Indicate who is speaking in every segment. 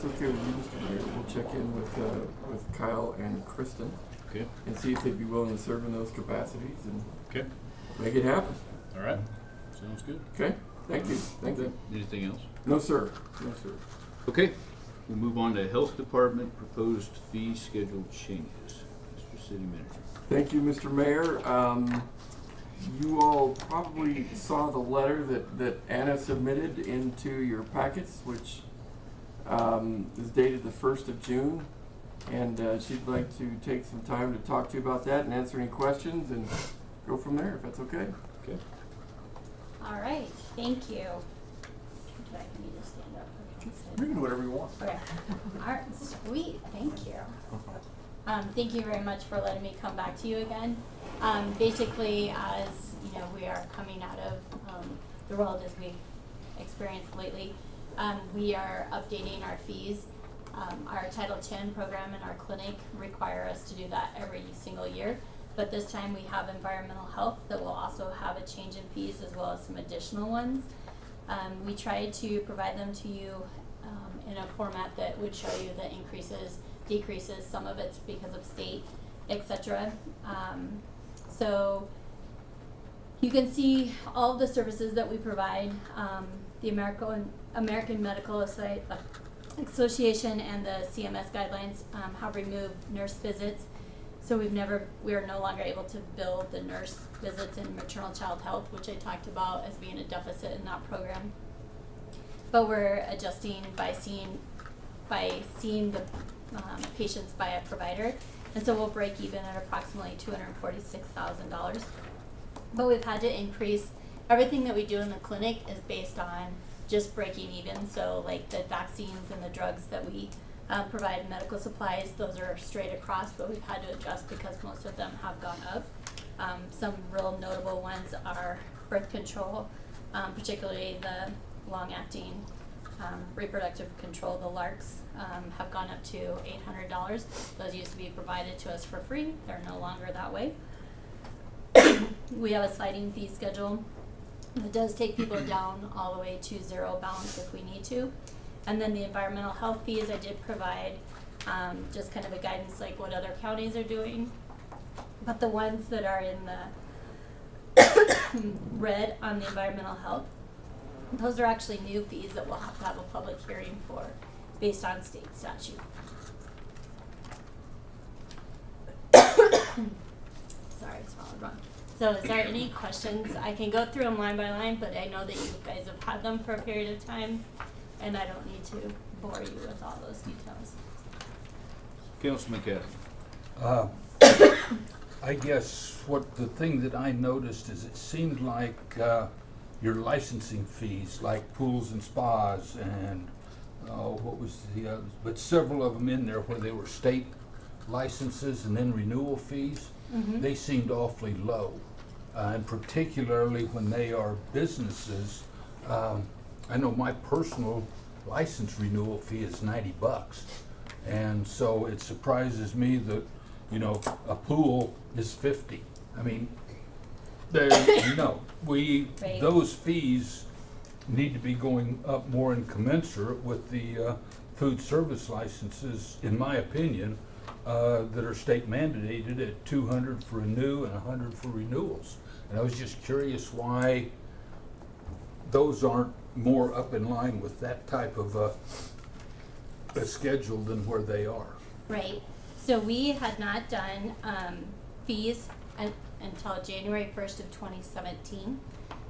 Speaker 1: okay with you, Mr. Mayor, we'll check in with Kyle and Kristen.
Speaker 2: Okay.
Speaker 1: And see if they'd be willing to serve in those capacities and
Speaker 2: Okay.
Speaker 1: make it happen.
Speaker 2: All right. Sounds good.
Speaker 1: Okay? Thank you. Thank you.
Speaker 2: Anything else?
Speaker 1: No, sir. No, sir.
Speaker 2: Okay. We'll move on to Health Department proposed fee schedule changes. Mr. City Manager.
Speaker 1: Thank you, Mr. Mayor. You all probably saw the letter that Anna submitted into your packets, which is dated the 1st of June. And she'd like to take some time to talk to you about that and answer any questions and go from there, if that's okay.
Speaker 2: Okay.
Speaker 3: All right, thank you. Do I need to stand up?
Speaker 1: You can do whatever you want.
Speaker 3: Okay. All right, sweet, thank you. Thank you very much for letting me come back to you again. Basically, as you know, we are coming out of the world as we've experienced lately. We are updating our fees. Our Title 10 program in our clinic require us to do that every single year. But this time we have environmental health that will also have a change in fees as well as some additional ones. We tried to provide them to you in a format that would show you the increases, decreases, some of it's because of state, etc. So you can see all of the services that we provide. The American Medical Association and the CMS guidelines have removed nurse visits. So we are no longer able to bill the nurse visits in maternal child health, which I talked about as being a deficit in that program. But we're adjusting by seeing the patients by a provider, and so we'll break even at approximately $246,000. But we've had to increase everything that we do in the clinic is based on just breaking even. So like the vaccines and the drugs that we provide, medical supplies, those are straight across, but we've had to adjust because most of them have gone up. Some real notable ones are birth control, particularly the long-acting reproductive control, the LARCs, have gone up to $800. Those used to be provided to us for free. They're no longer that way. We have a sliding fee schedule that does take people down all the way to zero balance if we need to. And then the environmental health fees, I did provide just kind of a guidance like what other counties are doing. But the ones that are in the red on the environmental health, those are actually new fees that we'll have to have a public hearing for based on state statute. Sorry, I swallowed wrong. So is there any questions? I can go through them line by line, but I know that you guys have had them for a period of time, and I don't need to bore you with all those details.
Speaker 2: Councilman Cassidy.
Speaker 4: I guess the thing that I noticed is it seemed like your licensing fees, like pools and spas and what was the others, but several of them in there where they were state licenses and then renewal fees, they seemed awfully low. And particularly when they are businesses, I know my personal license renewal fee is $90. And so it surprises me that, you know, a pool is $50. I mean,
Speaker 3: Right.
Speaker 4: those fees need to be going up more in commensurate with the food service licenses, in my opinion, that are state mandated at $200 for a new and $100 for renewals. And I was just curious why those aren't more up in line with that type of a schedule than where they are.
Speaker 3: Right. So we had not done fees until January 1st of 2017.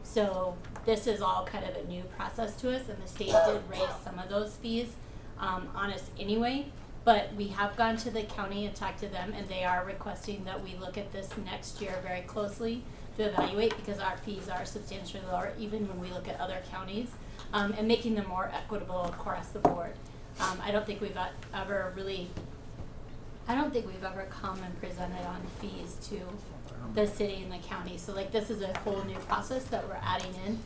Speaker 3: So this is all kind of a new process to us, and the state did raise some of those fees on us anyway. But we have gone to the county and talked to them, and they are requesting that we look at this next year very closely to evaluate, because our fees are substantially lower even when we look at other counties, and making them more equitable across the board. I don't think we've ever come and presented on fees to the city and the county. So like this is a whole new process that we're adding in.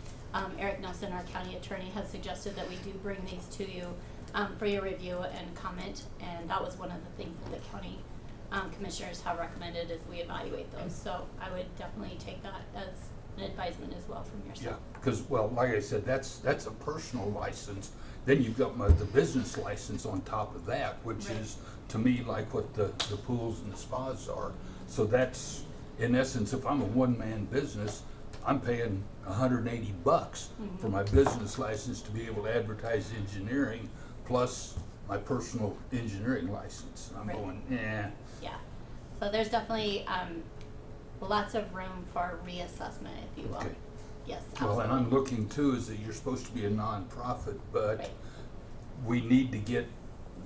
Speaker 3: Eric Nelson, our county attorney, has suggested that we do bring these to you for your review and comment, and that was one of the things that the county commissioners have recommended as we evaluate those. So I would definitely take that as an advisement as well from yourself.
Speaker 4: Yeah. Because, well, like I said, that's a personal license. Then you've got the business license on top of that, which
Speaker 3: Right.
Speaker 4: is, to me, like what the pools and the spas are. So that's, in essence, if I'm a one-man business, I'm paying $180 for my business license to be able to advertise engineering, plus my personal engineering license. I'm
Speaker 3: Right.
Speaker 4: going,
Speaker 3: Yeah. So there's definitely lots of room for reassessment, if you will.
Speaker 4: Okay.
Speaker 3: Yes,
Speaker 4: Well,
Speaker 3: absolutely.
Speaker 4: and I'm looking too, is that you're supposed to be a nonprofit, but
Speaker 3: Right.
Speaker 4: we need to get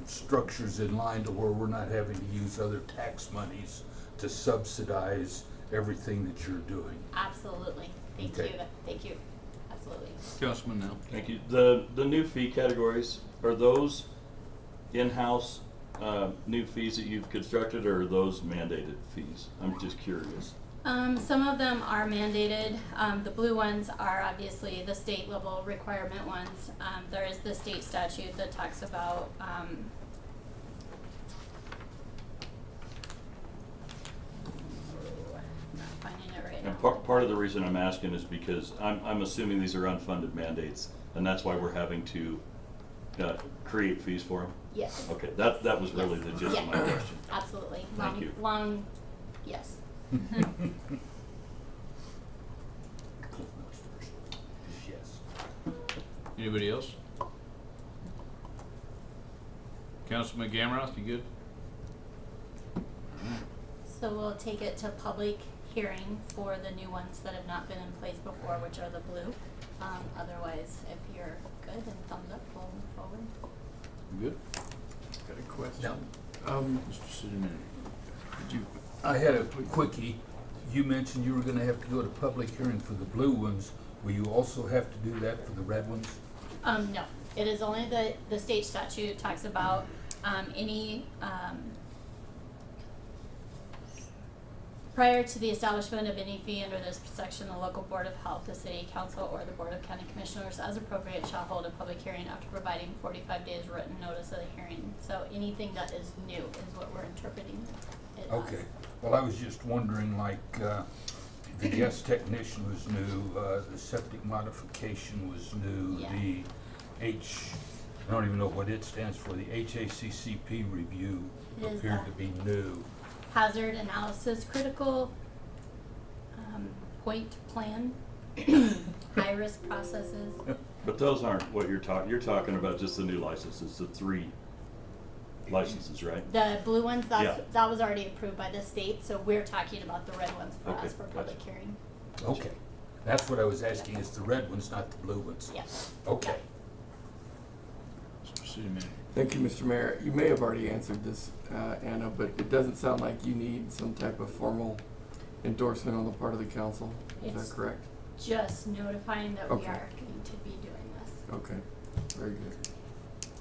Speaker 4: structures in line to where we're not having to use other tax monies to subsidize everything that you're doing.
Speaker 3: Absolutely. Thank
Speaker 4: Okay.
Speaker 3: you. Thank you. Absolutely.
Speaker 2: Councilman now.
Speaker 5: Thank you. The new fee categories, are those in-house new fees that you've constructed, or are those mandated fees? I'm just curious.
Speaker 3: Some of them are mandated. The blue ones are obviously the state level requirement ones. There is the state statute that talks about not finding it right now.
Speaker 5: And part of the reason I'm asking is because I'm assuming these are unfunded mandates, and that's why we're having to create fees for them.
Speaker 3: Yes.
Speaker 5: Okay, that was really
Speaker 3: Yes.
Speaker 5: the gist of my
Speaker 3: Yeah.
Speaker 5: question.
Speaker 3: Absolutely.
Speaker 5: Thank you.
Speaker 3: Long, yes.
Speaker 4: Yes.
Speaker 2: Anybody else? Councilman Gamroth, you good?
Speaker 3: So we'll take it to public hearing for the new ones that have not been in place before, which are the blue. Otherwise, if you're good and thumbs up, we'll move forward.
Speaker 2: You good?
Speaker 1: Got a question.
Speaker 4: Yeah.
Speaker 2: Mr. City Manager.
Speaker 1: Did you?
Speaker 4: I had a quickie. You mentioned you were gonna have to go to public hearing for the blue ones. Will you also have to do that for the red ones?
Speaker 3: No, it is only the state statute talks about, any, prior to the establishment of any fee under this section, the local board of health, the city council, or the board of county commissioners, as appropriate, shall hold a public hearing after providing 45 days written notice of the hearing. So anything that is new is what we're interpreting it as.
Speaker 4: Okay. Well, I was just wondering, like, the gas technician was new, the septic modification was new,
Speaker 3: Yeah.
Speaker 4: I don't even know what it stands for, the HACCP review
Speaker 3: It is
Speaker 4: appeared
Speaker 3: that.
Speaker 4: to be new.
Speaker 3: Hazard analysis critical, point plan, high risk processes.
Speaker 5: But those aren't what you're talking about, just the new licenses, the 3 licenses, right?
Speaker 3: The blue ones,
Speaker 5: Yeah.
Speaker 3: that was already approved by the state, so we're talking about the red ones for
Speaker 5: Okay,
Speaker 3: us for
Speaker 5: gotcha.
Speaker 3: public hearing.
Speaker 4: Okay. That's what I was asking, is the red ones, not the blue ones?
Speaker 3: Yeah.
Speaker 4: Okay.
Speaker 2: Mr. City Manager.
Speaker 1: Thank you, Mr. Mayor. You may have already answered this, Anna, but it doesn't sound like you need some type of formal endorsement on the part of the council. Is
Speaker 3: It's-
Speaker 1: that correct?
Speaker 3: Just notifying that we
Speaker 1: Okay.
Speaker 3: are going to be doing this,
Speaker 1: Okay, very good.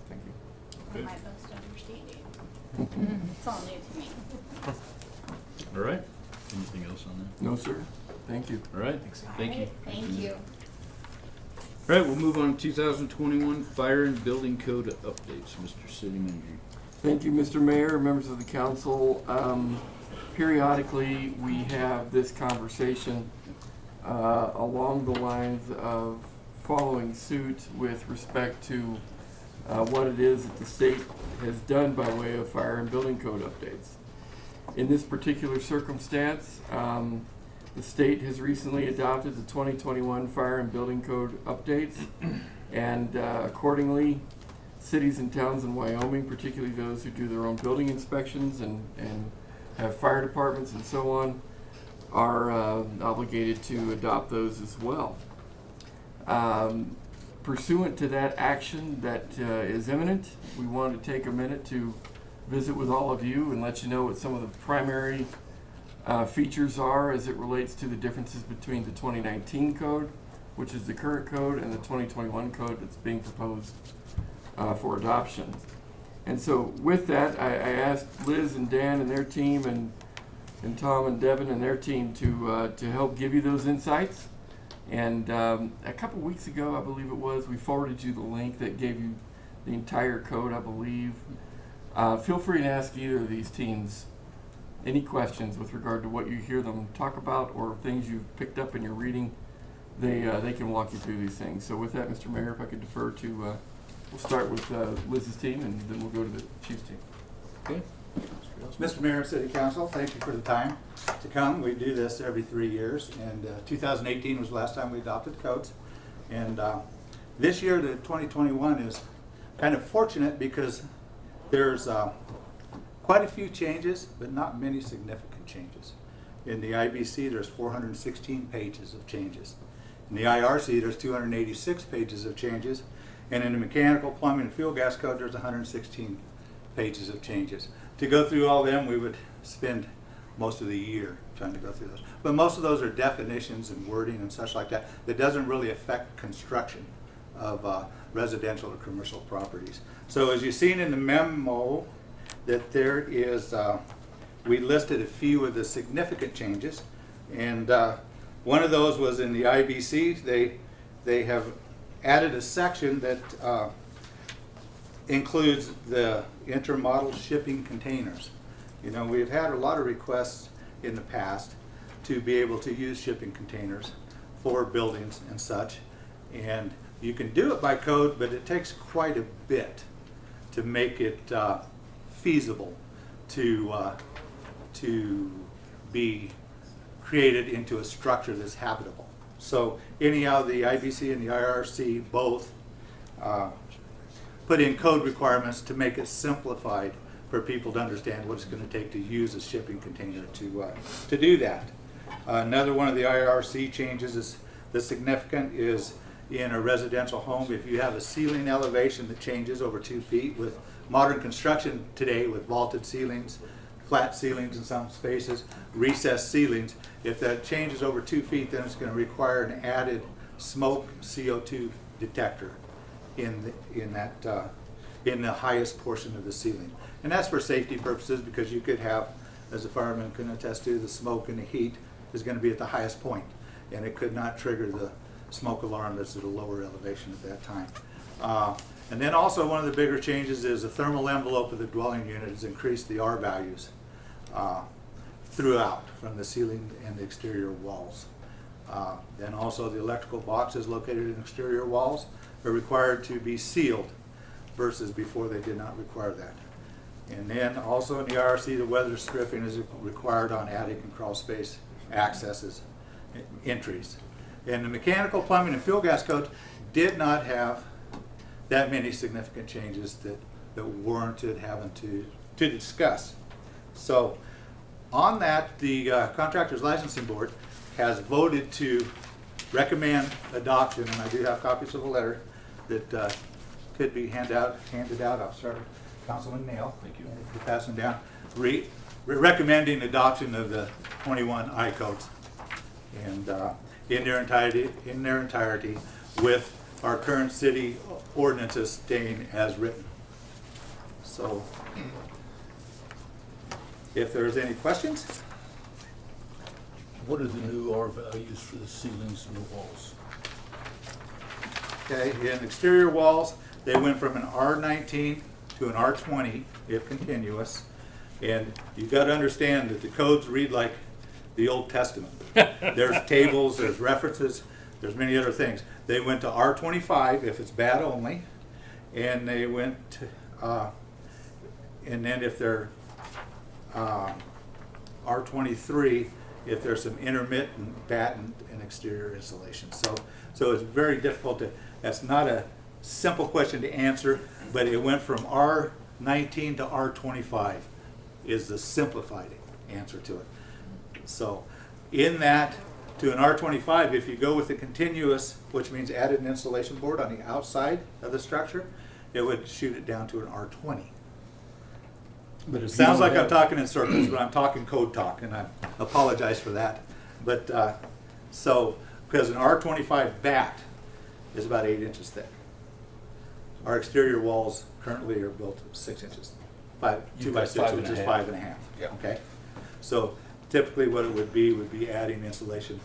Speaker 1: Thank you.
Speaker 3: from
Speaker 2: Good.
Speaker 3: my best understanding. It's all new to me.
Speaker 2: All right. Anything else on that?
Speaker 1: No, sir. Thank you.
Speaker 2: All right. Thank you.
Speaker 3: Alright, thank you.
Speaker 2: All right, we'll move on to 2021 Fire and Building Code updates. Mr. City Manager.
Speaker 1: Thank you, Mr. Mayor, members of the council. Periodically, we have this conversation along the lines of following suit with respect to what it is that the state has done by way of fire and building code updates. In this particular circumstance, the state has recently adopted the 2021 Fire and Building Code updates, and accordingly, cities and towns in Wyoming, particularly those who do their own building inspections and have fire departments and so on, are obligated to adopt those as well. Pursuant to that action that is imminent, we wanted to take a minute to visit with all of you and let you know what some of the primary features are as it relates to the differences between the 2019 code, which is the current code, and the 2021 code that's being proposed for adoption. And so with that, I asked Liz and Dan and their team and Tom and Devin and their team to help give you those insights. And a couple weeks ago, I believe it was, we forwarded you the link that gave you the entire code, I believe. Feel free to ask either of these teams any questions with regard to what you hear them talk about or things you've picked up in your reading they can walk you through these things. So with that, Mr. Mayor, if I could defer to, we'll start with Liz's team, and then we'll go to the chief's team.
Speaker 2: Okay.
Speaker 6: Mr. Mayor and City Council, thank you for the time to come. We do this every 3 years, and 2018 was the last time we adopted codes. And this year, the 2021, is kind of fortunate because there's quite a few changes, but not many significant changes. In the IBC, there's 416 pages of changes. In the IRC, there's 286 pages of changes. And in the mechanical, plumbing, and fuel gas code, there's 116 pages of changes. To go through all of them, we would spend most of the year trying to go through those. But most of those are definitions and wording and such like that that doesn't really affect construction of residential or commercial properties. So as you've seen in the memo, that there is, we listed a few of the significant changes. And one of those was in the IBC. They have added a section that includes the intermodal shipping containers. You know, we've had a lot of requests in the past to be able to use shipping containers for buildings and such. And you can do it by code, but it takes quite a bit to make it feasible to be created into a structure that's habitable. So anyhow, the IBC and the IRC both put in code requirements to make it simplified for people to understand what it's going to take to use a shipping container to do that. Another one of the IRC changes is the significant is in a residential home. If you have a ceiling elevation that changes over 2 feet, with modern construction today with vaulted ceilings, flat ceilings in some spaces, recessed ceilings, if that changes over 2 feet, then it's going to require an added smoke CO2 detector in the highest portion of the ceiling. And that's for safety purposes, because you could have, as a fireman can attest to, the smoke and the heat is going to be at the highest point, and it could not trigger the smoke alarm that's at a lower elevation at that time. And then also one of the bigger changes is the thermal envelope of the dwelling unit has increased the R values throughout, from the ceiling and the exterior walls. Then also the electrical boxes located in exterior walls are required to be sealed, versus before they did not require that. And then also in the IRC, the weather stripping is required on attic and crawl space accesses, entries. And the mechanical, plumbing, and fuel gas code did not have that many significant changes that warranted having to discuss. So on that, the Contractors Licensing Board has voted to recommend adoption, and I do have copies of a letter that could be handed out. I'll start with Councilman Nail. Thank you. And if you pass them down. Recommending adoption of the 21 I codes, and in their entirety, with our current city ordinances staying as written. So, if there's any questions?
Speaker 4: What are the new R values for the ceilings and the walls?
Speaker 6: Okay, in exterior walls, they went from an R19 to an R20 if continuous. And you've got to understand that the codes read like the Old Testament. There's tables, there's references, there's many other things. They went to R25 if it's bad only, and they went to, and then if they're R23 if there's some intermittent batten and exterior insulation. So it's very difficult to, that's not a simple question to answer, but it went from R19 to R25 is the simplified answer to it. So in that, to an R25, if you go with the continuous, which means added an insulation board on the outside of the structure, it would shoot it down to an R20. But it sounds like I'm talking in circles, but I'm talking code talk, and I apologize for that. But so, because an R25 batt is about 8 inches thick. Our exterior walls currently are built 6 inches, 2 by 6, which is 5.5.
Speaker 4: Yeah.
Speaker 6: Okay. So typically, what it would be adding insulation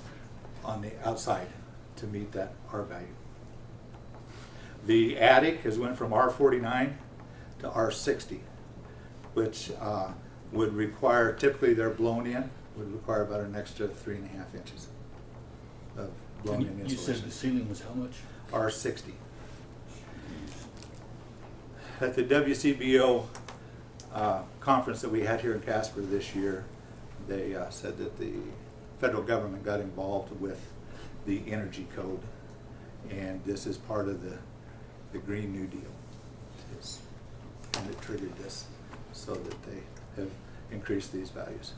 Speaker 6: on the outside to meet that R value. The attic has went from R49 to R60, which would require, typically they're blown in, would require about an extra 3.5 inches of blown-in
Speaker 4: You
Speaker 6: insulation.
Speaker 4: said the ceiling was how much?
Speaker 6: R60. At the WCBO conference that we had here in Casper this year, they said that the federal government got involved with the energy code, and this is part of the Green New Deal. And it triggered this so that they have increased these values.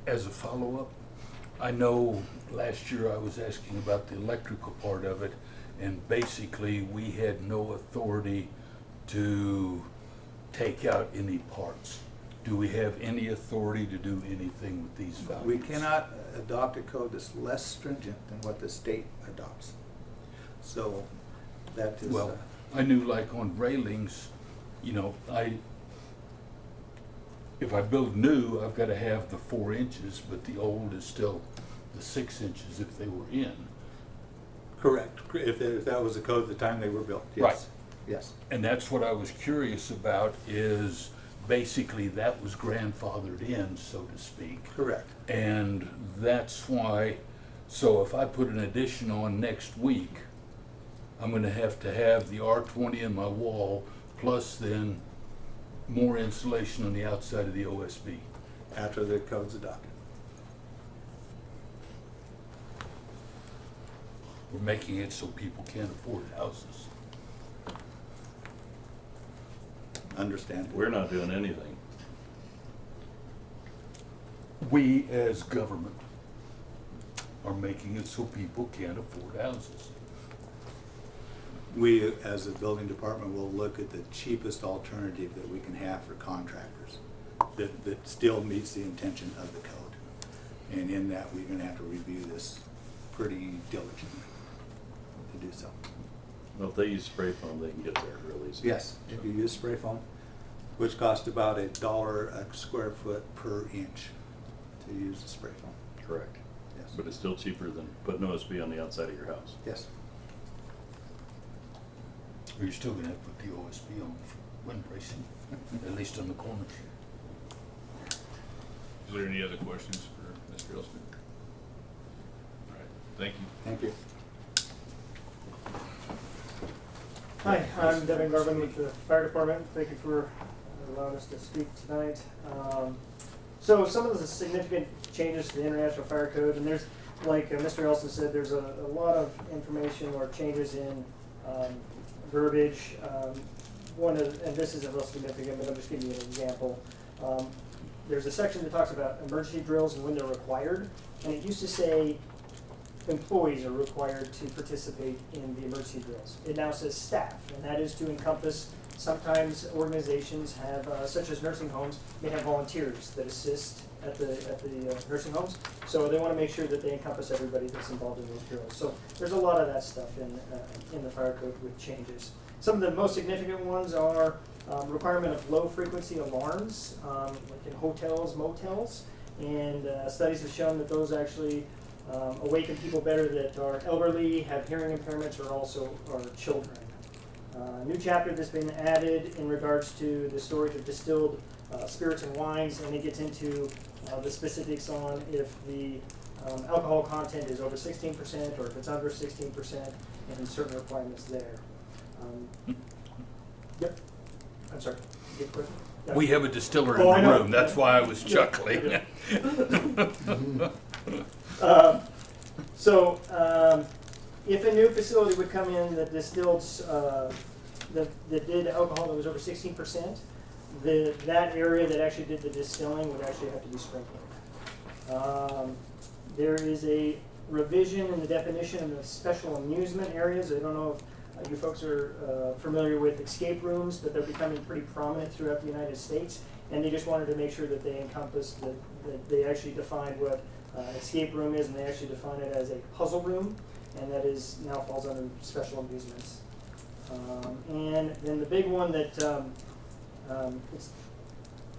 Speaker 4: As a follow-up, I know last year I was asking about the electrical part of it, and basically we had no authority to take out any parts. Do we have any authority to do anything with these values?
Speaker 6: We cannot adopt a code that's less stringent than what the state adopts. So that is...
Speaker 4: Well, I knew like on railings, you know, if I build new, I've got to have the 4 inches, but the old is still the 6 inches if they were in.
Speaker 6: correct. If that was the code at the time they were built, yes.
Speaker 4: Right.
Speaker 6: Yes.
Speaker 4: And that's what I was curious about, is basically that was grandfathered in, so to speak.
Speaker 6: Correct.
Speaker 4: And that's why, so if I put an addition on next week, I'm gonna have to have the R20 in my wall, plus then more insulation on the outside of the OSB.
Speaker 6: After the code's adopted.
Speaker 4: We're making it so people can't afford houses.
Speaker 6: Understand.
Speaker 5: We're not doing anything.
Speaker 4: We, as government, are making it so people can't afford houses.
Speaker 6: We, as a building department, will look at the cheapest alternative that we can have for contractors that still meets the intention of the code. And in that, we're gonna have to review this pretty diligently to do so.
Speaker 5: Well, if they use spray foam, they can get there real easy.
Speaker 6: Yes, if you use spray foam, which costs about $1 a square foot per inch to use the spray foam.
Speaker 5: Correct.
Speaker 6: Yes.
Speaker 5: But it's still cheaper than putting OSB on the outside of your house.
Speaker 6: Yes.
Speaker 4: Or you're still gonna have to put the OSB on for wind bracing, at least on the corners.
Speaker 2: Is there any other questions for Mr. Elston? All right, thank you.
Speaker 6: Thank you.
Speaker 7: Hi, I'm Devin Garvin with the Fire Department. Thank you for allowing us to speak tonight. So some of the significant changes to the International Fire Code, and there's, like Mr. Elson said, there's a lot of information or changes in verbiage. And this isn't real significant, but I'm just giving you an example. There's a section that talks about emergency drills and when they're required, and it used to say employees are required to participate in the emergency drills. It now says staff, and that is to encompass, sometimes organizations have, such as nursing homes, may have volunteers that assist at the nursing homes. So they want to make sure that they encompass everybody that's involved in those drills. So there's a lot of that stuff in the fire code with changes. Some of the most significant ones are requirement of low frequency alarms, like in hotels, motels, and studies have shown that those actually awaken people better that are elderly, have hearing impairments, or also are children. A new chapter that's been added in regards to the storage of distilled spirits and wines, and it gets into the specifics on if the alcohol content is over 16% or if it's under 16%, and certain requirements there. Yep. I'm sorry. You get a question? Yeah.
Speaker 4: We have a distiller
Speaker 7: Oh, I
Speaker 4: in the
Speaker 7: know.
Speaker 4: room, that's why I was chuckling.
Speaker 7: If a new facility would come in that distilled, that did alcohol that was over 16%, that area that actually did the distilling would actually have to be sprinkled. There is a revision in the definition of special amusement areas. I don't know if you folks are familiar with escape rooms, but they're becoming pretty prominent throughout the United States. And they just wanted to make sure that they encompass, that they actually defined what escape room is, and they actually define it as a puzzle room, and that is now falls under special amusements. And then the big one that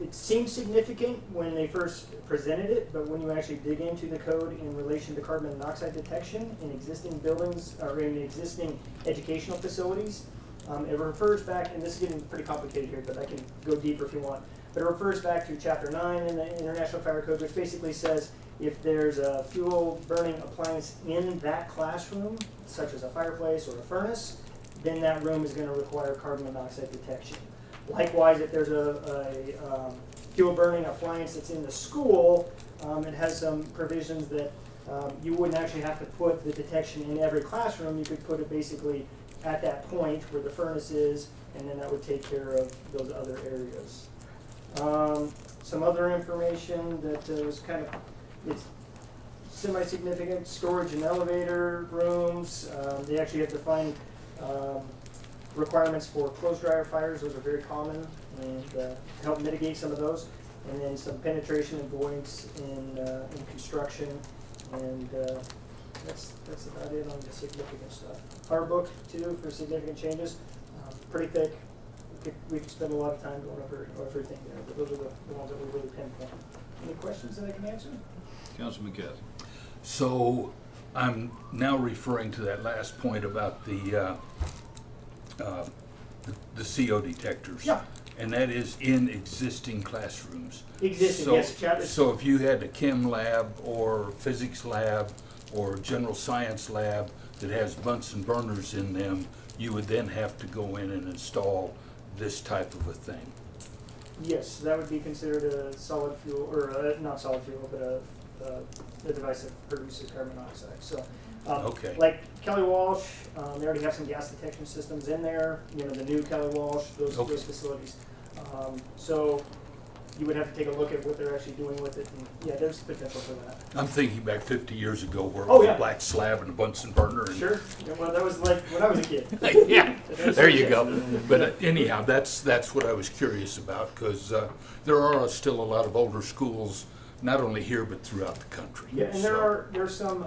Speaker 7: it seems significant when they first presented it, but when you actually dig into the code in relation to carbon monoxide detection in existing buildings or in existing educational facilities, It refers back, and this is getting pretty complicated here, but I can go deeper if you want. But it refers back to Chapter 9 in the International Fire Code, which basically says if there's a fuel burning appliance in that classroom, such as a fireplace or a furnace, then that room is going to require carbon monoxide detection. Likewise, if there's a fuel burning appliance that's in the school, it has some provisions that you wouldn't actually have to put the detection in every classroom. You could put it basically at that point where the furnace is, and then that would take care of those other areas. Some other information that was kind of, it's semi-significant, storage and elevator rooms. They actually have defined requirements for clothes dryer fires. Those are very common, and to help mitigate some of those. And then some penetration and voids in construction, and that's about it on the significant stuff. Our book too for significant changes, pretty thick. We could spend a lot of time going over everything there, but those are the ones that we really pinpoint. Any questions that I can answer?
Speaker 2: Councilman McCaskey.
Speaker 4: So I'm now referring to that last point about the CO detectors.
Speaker 7: Yeah.
Speaker 4: And that is in existing classrooms.
Speaker 7: Existing,
Speaker 4: So-
Speaker 7: yes. Chapter.
Speaker 4: So if you had a chem lab or physics lab or general science lab that has Bunsen burners in them, you would then have to go in and install this type of a thing.
Speaker 7: Yes, that would be considered a solid fuel, or not solid fuel, but a device that produces carbon monoxide. So,
Speaker 4: Okay.
Speaker 7: like Kelly Walsh, they already have some gas detection systems in there. You know, the new Kelly Walsh, those facilities. So you would have to take a look at what they're actually doing with it. And yeah, there's potential for that.
Speaker 4: I'm thinking back 50 years ago where it
Speaker 7: Oh,
Speaker 4: was
Speaker 7: yeah.
Speaker 4: a black slab and a Bunsen burner. And
Speaker 7: Sure. Yeah, well, that was like when I was a kid.
Speaker 4: yeah, there you go. But anyhow, that's what I was curious about, because there are still a lot of older schools, not only here but throughout the country.
Speaker 7: Yeah, and there's some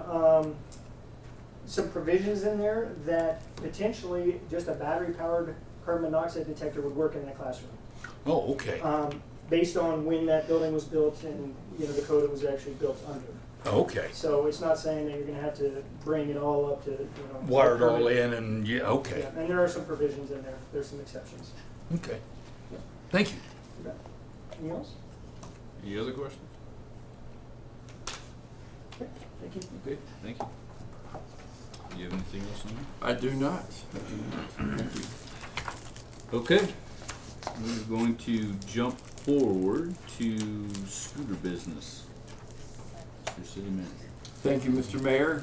Speaker 7: provisions in there that potentially just a battery-powered carbon monoxide detector would work in the classroom.
Speaker 4: Oh, okay.
Speaker 7: Based on when that building was built and the code it was actually built under.
Speaker 4: Okay.
Speaker 7: So it's not saying that you're going to have to bring it all up to
Speaker 4: Wire it all in and yeah, okay.
Speaker 7: Yeah, and there are some provisions in there. There's some exceptions.
Speaker 4: Okay. Thank you.
Speaker 7: You bet. Anything else?
Speaker 2: Any other questions?
Speaker 7: Okay. Thank you.
Speaker 2: Okay, thank you. Do you have anything else on that?
Speaker 1: I do not. Thank you.
Speaker 2: Okay, we're going to jump forward to scooter business. Mr. City Manager.
Speaker 1: Thank you, Mr. Mayor.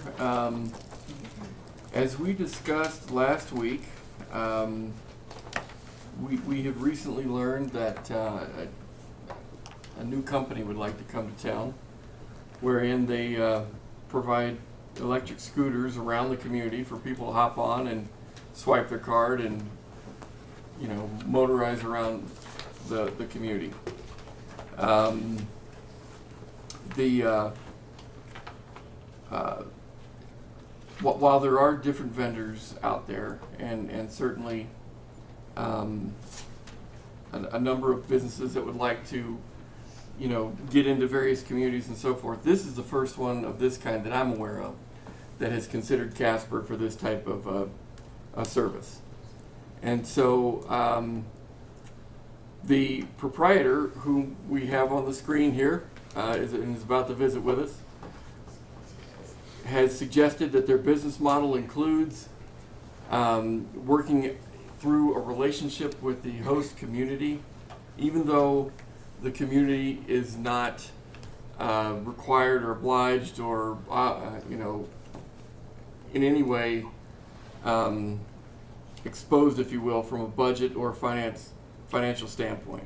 Speaker 1: As we discussed last week, we have recently learned that a new company would like to come to town, wherein they provide electric scooters around the community for people to hop on and swipe their card and motorize around the community. While there are different vendors out there, and certainly a number of businesses that would like to, get into various communities and so forth, this is the first one of this kind that I'm aware of that has considered Casper for this type of a service. And so the proprietor, whom we have on the screen here, is about to visit with us, has suggested that their business model includes working through a relationship with the host community, even though the community is not required or obliged or in any way exposed, if you will, from a budget or financial standpoint.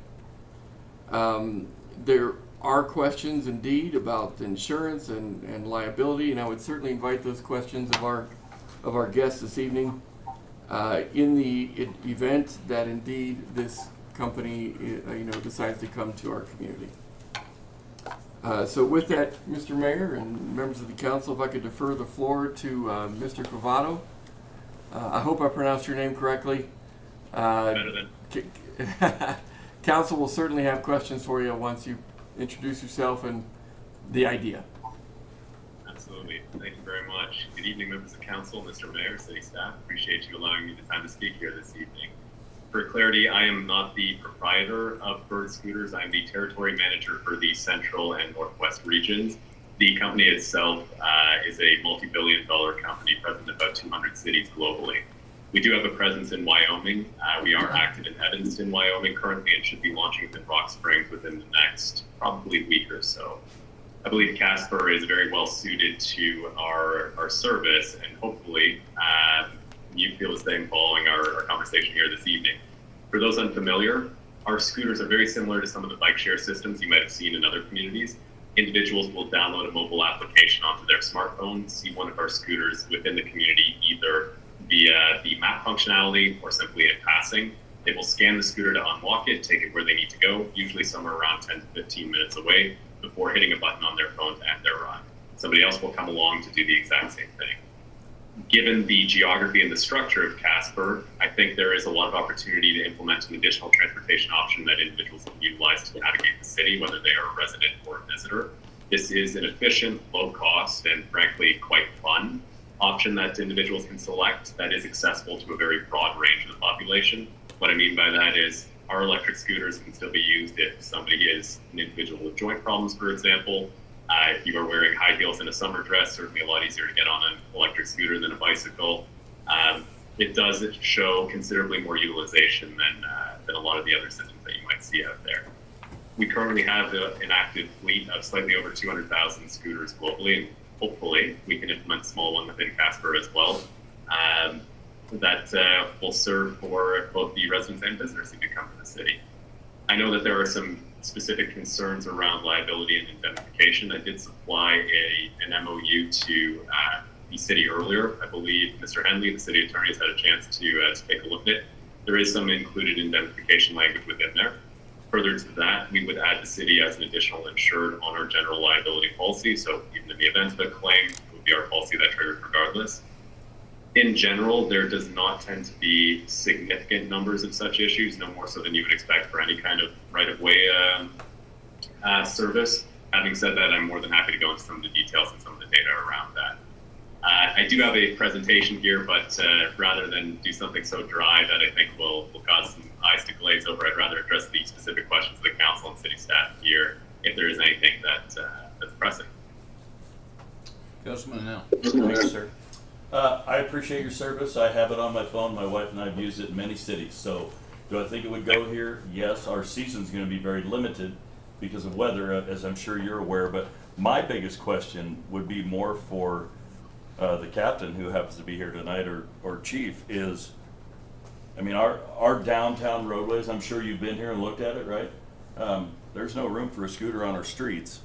Speaker 1: There are questions indeed about insurance and liability, and I would certainly invite those questions of our guests this evening in the event that indeed this company decides to come to our community. So with that, Mr. Mayor and members of the council, if I could defer the floor to Mr. Cavato. I hope I pronounced your name correctly.
Speaker 8: Better than.
Speaker 1: Council will certainly have questions for you once you introduce yourself and the idea.
Speaker 8: Absolutely. Thank you very much. Good evening, members of council, Mr. Mayor, city staff. Appreciate you allowing me the time to speak here this evening. For clarity, I am not the proprietor of Bird Scooters. I'm the territory manager for the central and northwest regions. The company itself is a multi-billion-dollar company present in about 200 cities globally. We do have a presence in Wyoming. We are active in Evanston, Wyoming currently, and should be launching in Rock Springs within the next probably week or so. I believe Casper is very well suited to our service, and hopefully you feel the same following our conversation here this evening. For those unfamiliar, our scooters are very similar to some of the bike share systems you might have seen in other communities. Individuals will download a mobile application onto their smartphone, see one of our scooters within the community, either via the map functionality or simply in passing. They will scan the scooter to unlock it, take it where they need to go, usually somewhere around 10 to 15 minutes away, before hitting a button on their phone to end their run. Somebody else will come along to do the exact same thing. Given the geography and the structure of Casper, I think there is a lot of opportunity to implement an additional transportation option that individuals can utilize to navigate the city, whether they are a resident or a visitor. This is an efficient, low cost, and frankly quite fun option that individuals can select that is accessible to a very broad range of the population. What I mean by that is our electric scooters can still be used if somebody is an individual with joint problems, for example. If you are wearing high heels and a summer dress, certainly a lot easier to get on an electric scooter than a bicycle. It does show considerably more utilization than a lot of the other systems that you might see out there. We currently have an active fleet of slightly over 200,000 scooters globally, and hopefully we can implement a small one within Casper as well. That will serve for both the residents and visitors who do come to the city. I know that there are some specific concerns around liability and indemnification. I did supply an MOU to the city earlier. I believe Mr. Henley, the city attorney, has had a chance to take a look at it. There is some included indemnification language within there. Further to that, we would add the city as an additional insured on our general liability policy. So even in the event of a claim, it would be our policy that triggered regardless. In general, there does not tend to be significant numbers of such issues, no more so than you would expect for any kind of right-of-way service. Having said that, I'm more than happy to go into some of the details and some of the data around that. I do have a presentation here, but rather than do something so dry that I think will cause some eyes to glaze over, I'd rather address the specific questions of the council and city staff here if there is anything that's pressing.
Speaker 2: Councilman now.
Speaker 5: Thanks, sir. I appreciate your service. I have it on my phone. My wife and I have used it in many cities. So do I think it would go here? Yes, our season's going to be very limited because of weather, as I'm sure you're aware. But my biggest question would be more for the captain who happens to be here tonight, or chief, is, I mean, our downtown roadways, I'm sure you've been here and looked at it, right? There's no room for a scooter on our streets.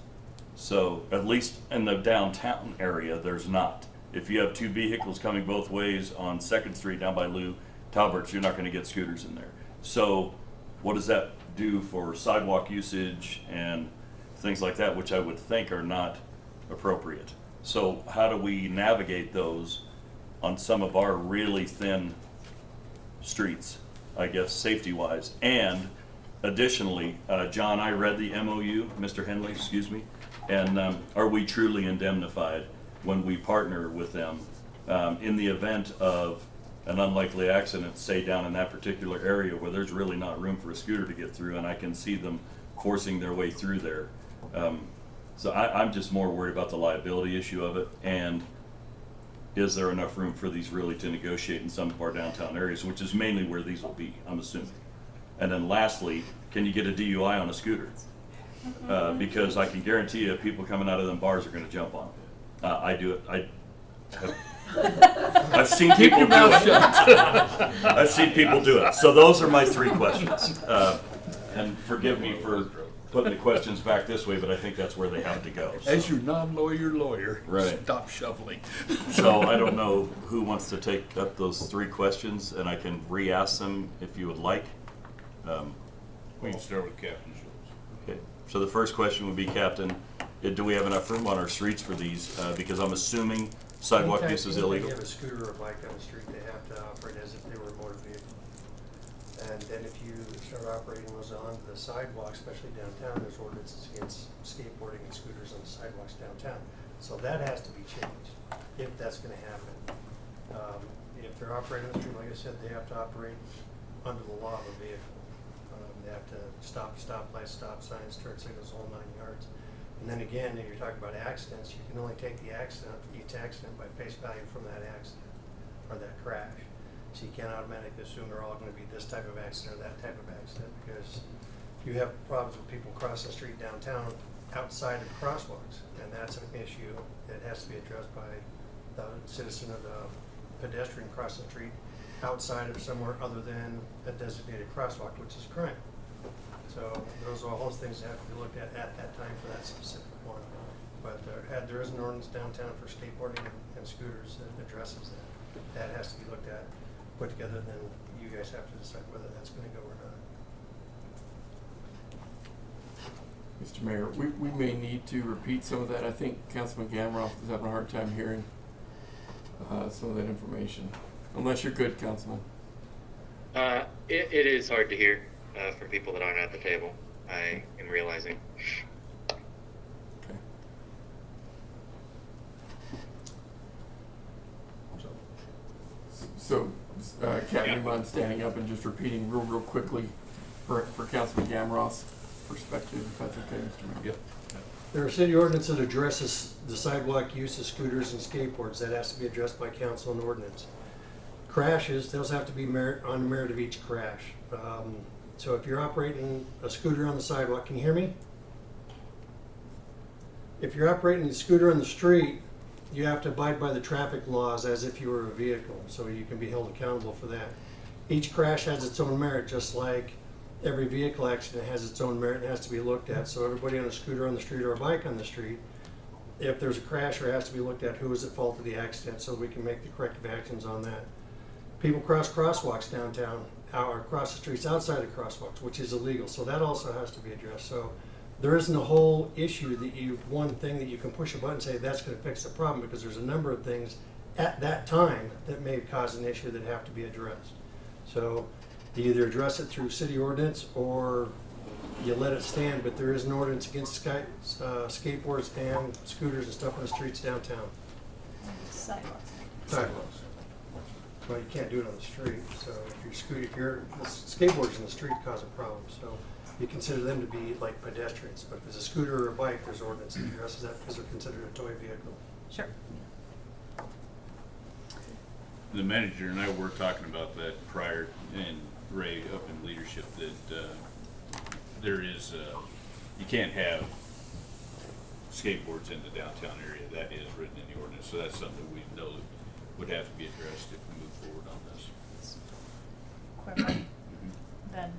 Speaker 5: So at least in the downtown area, there's not. If you have two vehicles coming both ways on 2nd Street down by Lou Talbert's, you're not going to get scooters in there. So what does that do for sidewalk usage and things like that, which I would think are not appropriate? So how do we navigate those on some of our really thin streets, I guess, safety-wise? And additionally, John, I read the MOU, Mr. Henley, excuse me, and are we truly indemnified when we partner with them in the event of an unlikely accident, say down in that particular area where there's really not room for a scooter to get through, and I can see them forcing their way through there. So I'm just more worried about the liability issue of it, and is there enough room for these really to negotiate in some of our downtown areas, which is mainly where these will be, I'm assuming. And then lastly, can you get a DUI on a scooter? Because I can guarantee you people coming out of them bars are going to jump on them. I do it. I've seen people do it. I've seen people do it. So those are my 3 questions. And forgive me for putting the questions back this way, but I think that's where they have to go. So.
Speaker 4: As your non-lawyer lawyer,
Speaker 5: right.
Speaker 4: Stop shoveling.
Speaker 5: So I don't know who wants to take up those 3 questions, and I can re-ask them if you would like.
Speaker 2: We can start with Captain Schultz.
Speaker 5: Okay. So the first question would be, Captain, do we have enough room on our streets for these? Because I'm assuming sidewalk use is illegal.
Speaker 9: If they have a scooter or a bike on the street, they have to operate as if they were a motor vehicle. And then if you start operating those on the sidewalk, especially downtown, there's ordinances against skateboarding and scooters on the sidewalks downtown. So that has to be changed, if that's gonna happen. If they're operating on the street, like I said, they have to operate under the law of a vehicle. They have to stop lights, stop signs, turn signals, whole 9 yards. And then again, if you're talking about accidents, you can only take each accident by face value from that accident or that crash. So you can't automatically assume they're all going to be this type of accident or that type of accident, because you have problems with people crossing the street downtown outside of crosswalks, and that's an issue that has to be addressed by the citizen or the pedestrian crossing the street outside of somewhere other than a designated crosswalk, which is crime. So those are all things that have to be looked at that time for that specific one. But there is an ordinance downtown for skateboarding and scooters that addresses that. That has to be looked at, put together, and then you guys have to decide whether that's going to go or not.
Speaker 1: Mr. Mayor, we may need to repeat some of that. I think Councilman Gamroff is having a hard time hearing some of that information. Unless you're good, Councilman.
Speaker 10: It is hard to hear for people that aren't at the table, I am realizing.
Speaker 1: Okay. So, Captain, you mind standing up and just repeating real quickly for Councilman Gamroff's perspective, if that's okay, Mr. Mayor?
Speaker 2: Yep.
Speaker 9: There are city ordinances that addresses the sidewalk use of scooters and skateboards. That has to be addressed by council and ordinance. Crashes, those have to be on the merit of each crash. So if you're operating a scooter on the sidewalk, can you hear me? If you're operating a scooter on the street, you have to abide by the traffic laws as if you were a vehicle, so you can be held accountable for that. Each crash has its own merit, just like every vehicle accident has its own merit and has to be looked at. So everybody on a scooter on the street or a bike on the street, if there's a crash, it has to be looked at who is at fault of the accident so we can make the corrective actions on that. People cross crosswalks downtown or cross the streets outside of crosswalks, which is illegal. So that also has to be addressed. So there isn't a whole issue that one thing that you can push a button and say that's going to fix the problem, because there's a number of things at that time that may cause an issue that have to be addressed. So you either address it through city ordinance or you let it stand, but there is an ordinance against skateboards and scooters and stuff on the streets downtown.
Speaker 3: Sidewalks.
Speaker 9: Sidewalks. Well, you can't do it on the street, so if your skateboarders in the street cause a problem, so you consider them to be like pedestrians. But if it's a scooter or a bike, there's ordinance that addresses that because they're considered a toy vehicle.
Speaker 11: Sure.
Speaker 2: The manager and I were talking about that prior, and Ray up in leadership, that there is, you can't have skateboards in the downtown area. That is written in the ordinance, so that's something we know that would have to be addressed if we move forward on this.
Speaker 11: Clarify. Then,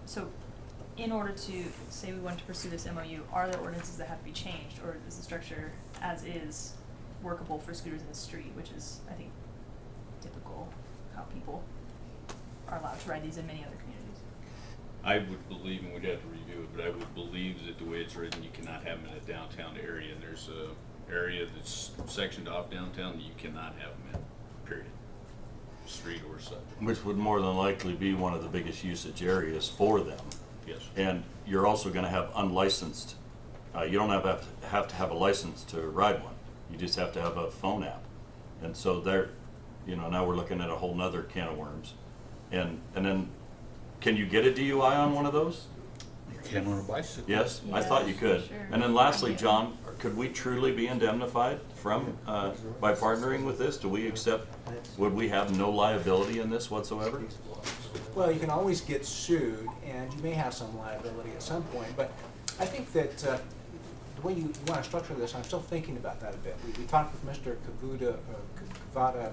Speaker 11: so in order to say we want to pursue this MOU, are there ordinances that have to be changed, or is the structure as is workable for scooters in the street, which is, I think, typical how people are allowed to ride these in many other communities?
Speaker 2: I would believe, and we'd have to review it, but I would believe that the way it's written, you cannot have them in a downtown area, and there's a area that's sectioned off downtown that you cannot have them in, period. Street or side.
Speaker 12: Which would more than likely be one of the biggest usage areas for them.
Speaker 2: Yes.
Speaker 12: And you're also going to have unlicensed, you don't have to have a license to ride one. You just have to have a phone app. And so there, now we're looking at a whole nother can of worms. And then, can you get a DUI on one of those?
Speaker 4: You can on a bicycle.
Speaker 12: Yes, I thought you could.
Speaker 3: Sure.
Speaker 12: And then lastly, John, could we truly be indemnified from, by partnering with this? Do we accept, would we have no liability in this whatsoever?
Speaker 6: Well, you can always get sued, and you may have some liability at some point, but I think that the way you want to structure this, I'm still thinking about that a bit. We talked with Mr. Kavada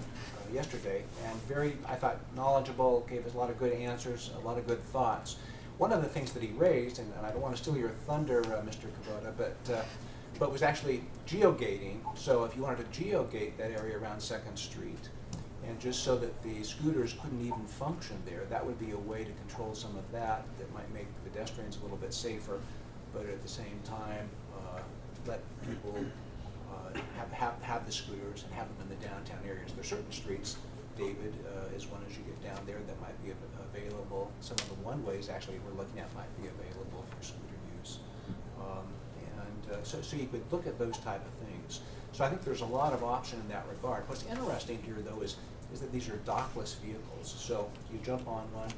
Speaker 6: yesterday, and very, I thought, knowledgeable, gave us a lot of good answers, a lot of good thoughts. One of the things that he raised, and I don't want to steal your thunder, Mr. Kavada, but was actually geogating. So if you wanted to geogate that area around 2nd Street, and just so that the scooters couldn't even function there, that would be a way to control some of that might make pedestrians a little bit safer, but at the same time let people have the scooters and have them in the downtown areas. There are certain streets, David, is one as you get down there that might be available. Some of the one-ways actually we're looking at might be available for scooter use. So you could look at those type of things.
Speaker 13: So I think there's a lot of option in that regard. What's interesting here, though, is that these are dockless vehicles. So you jump on one,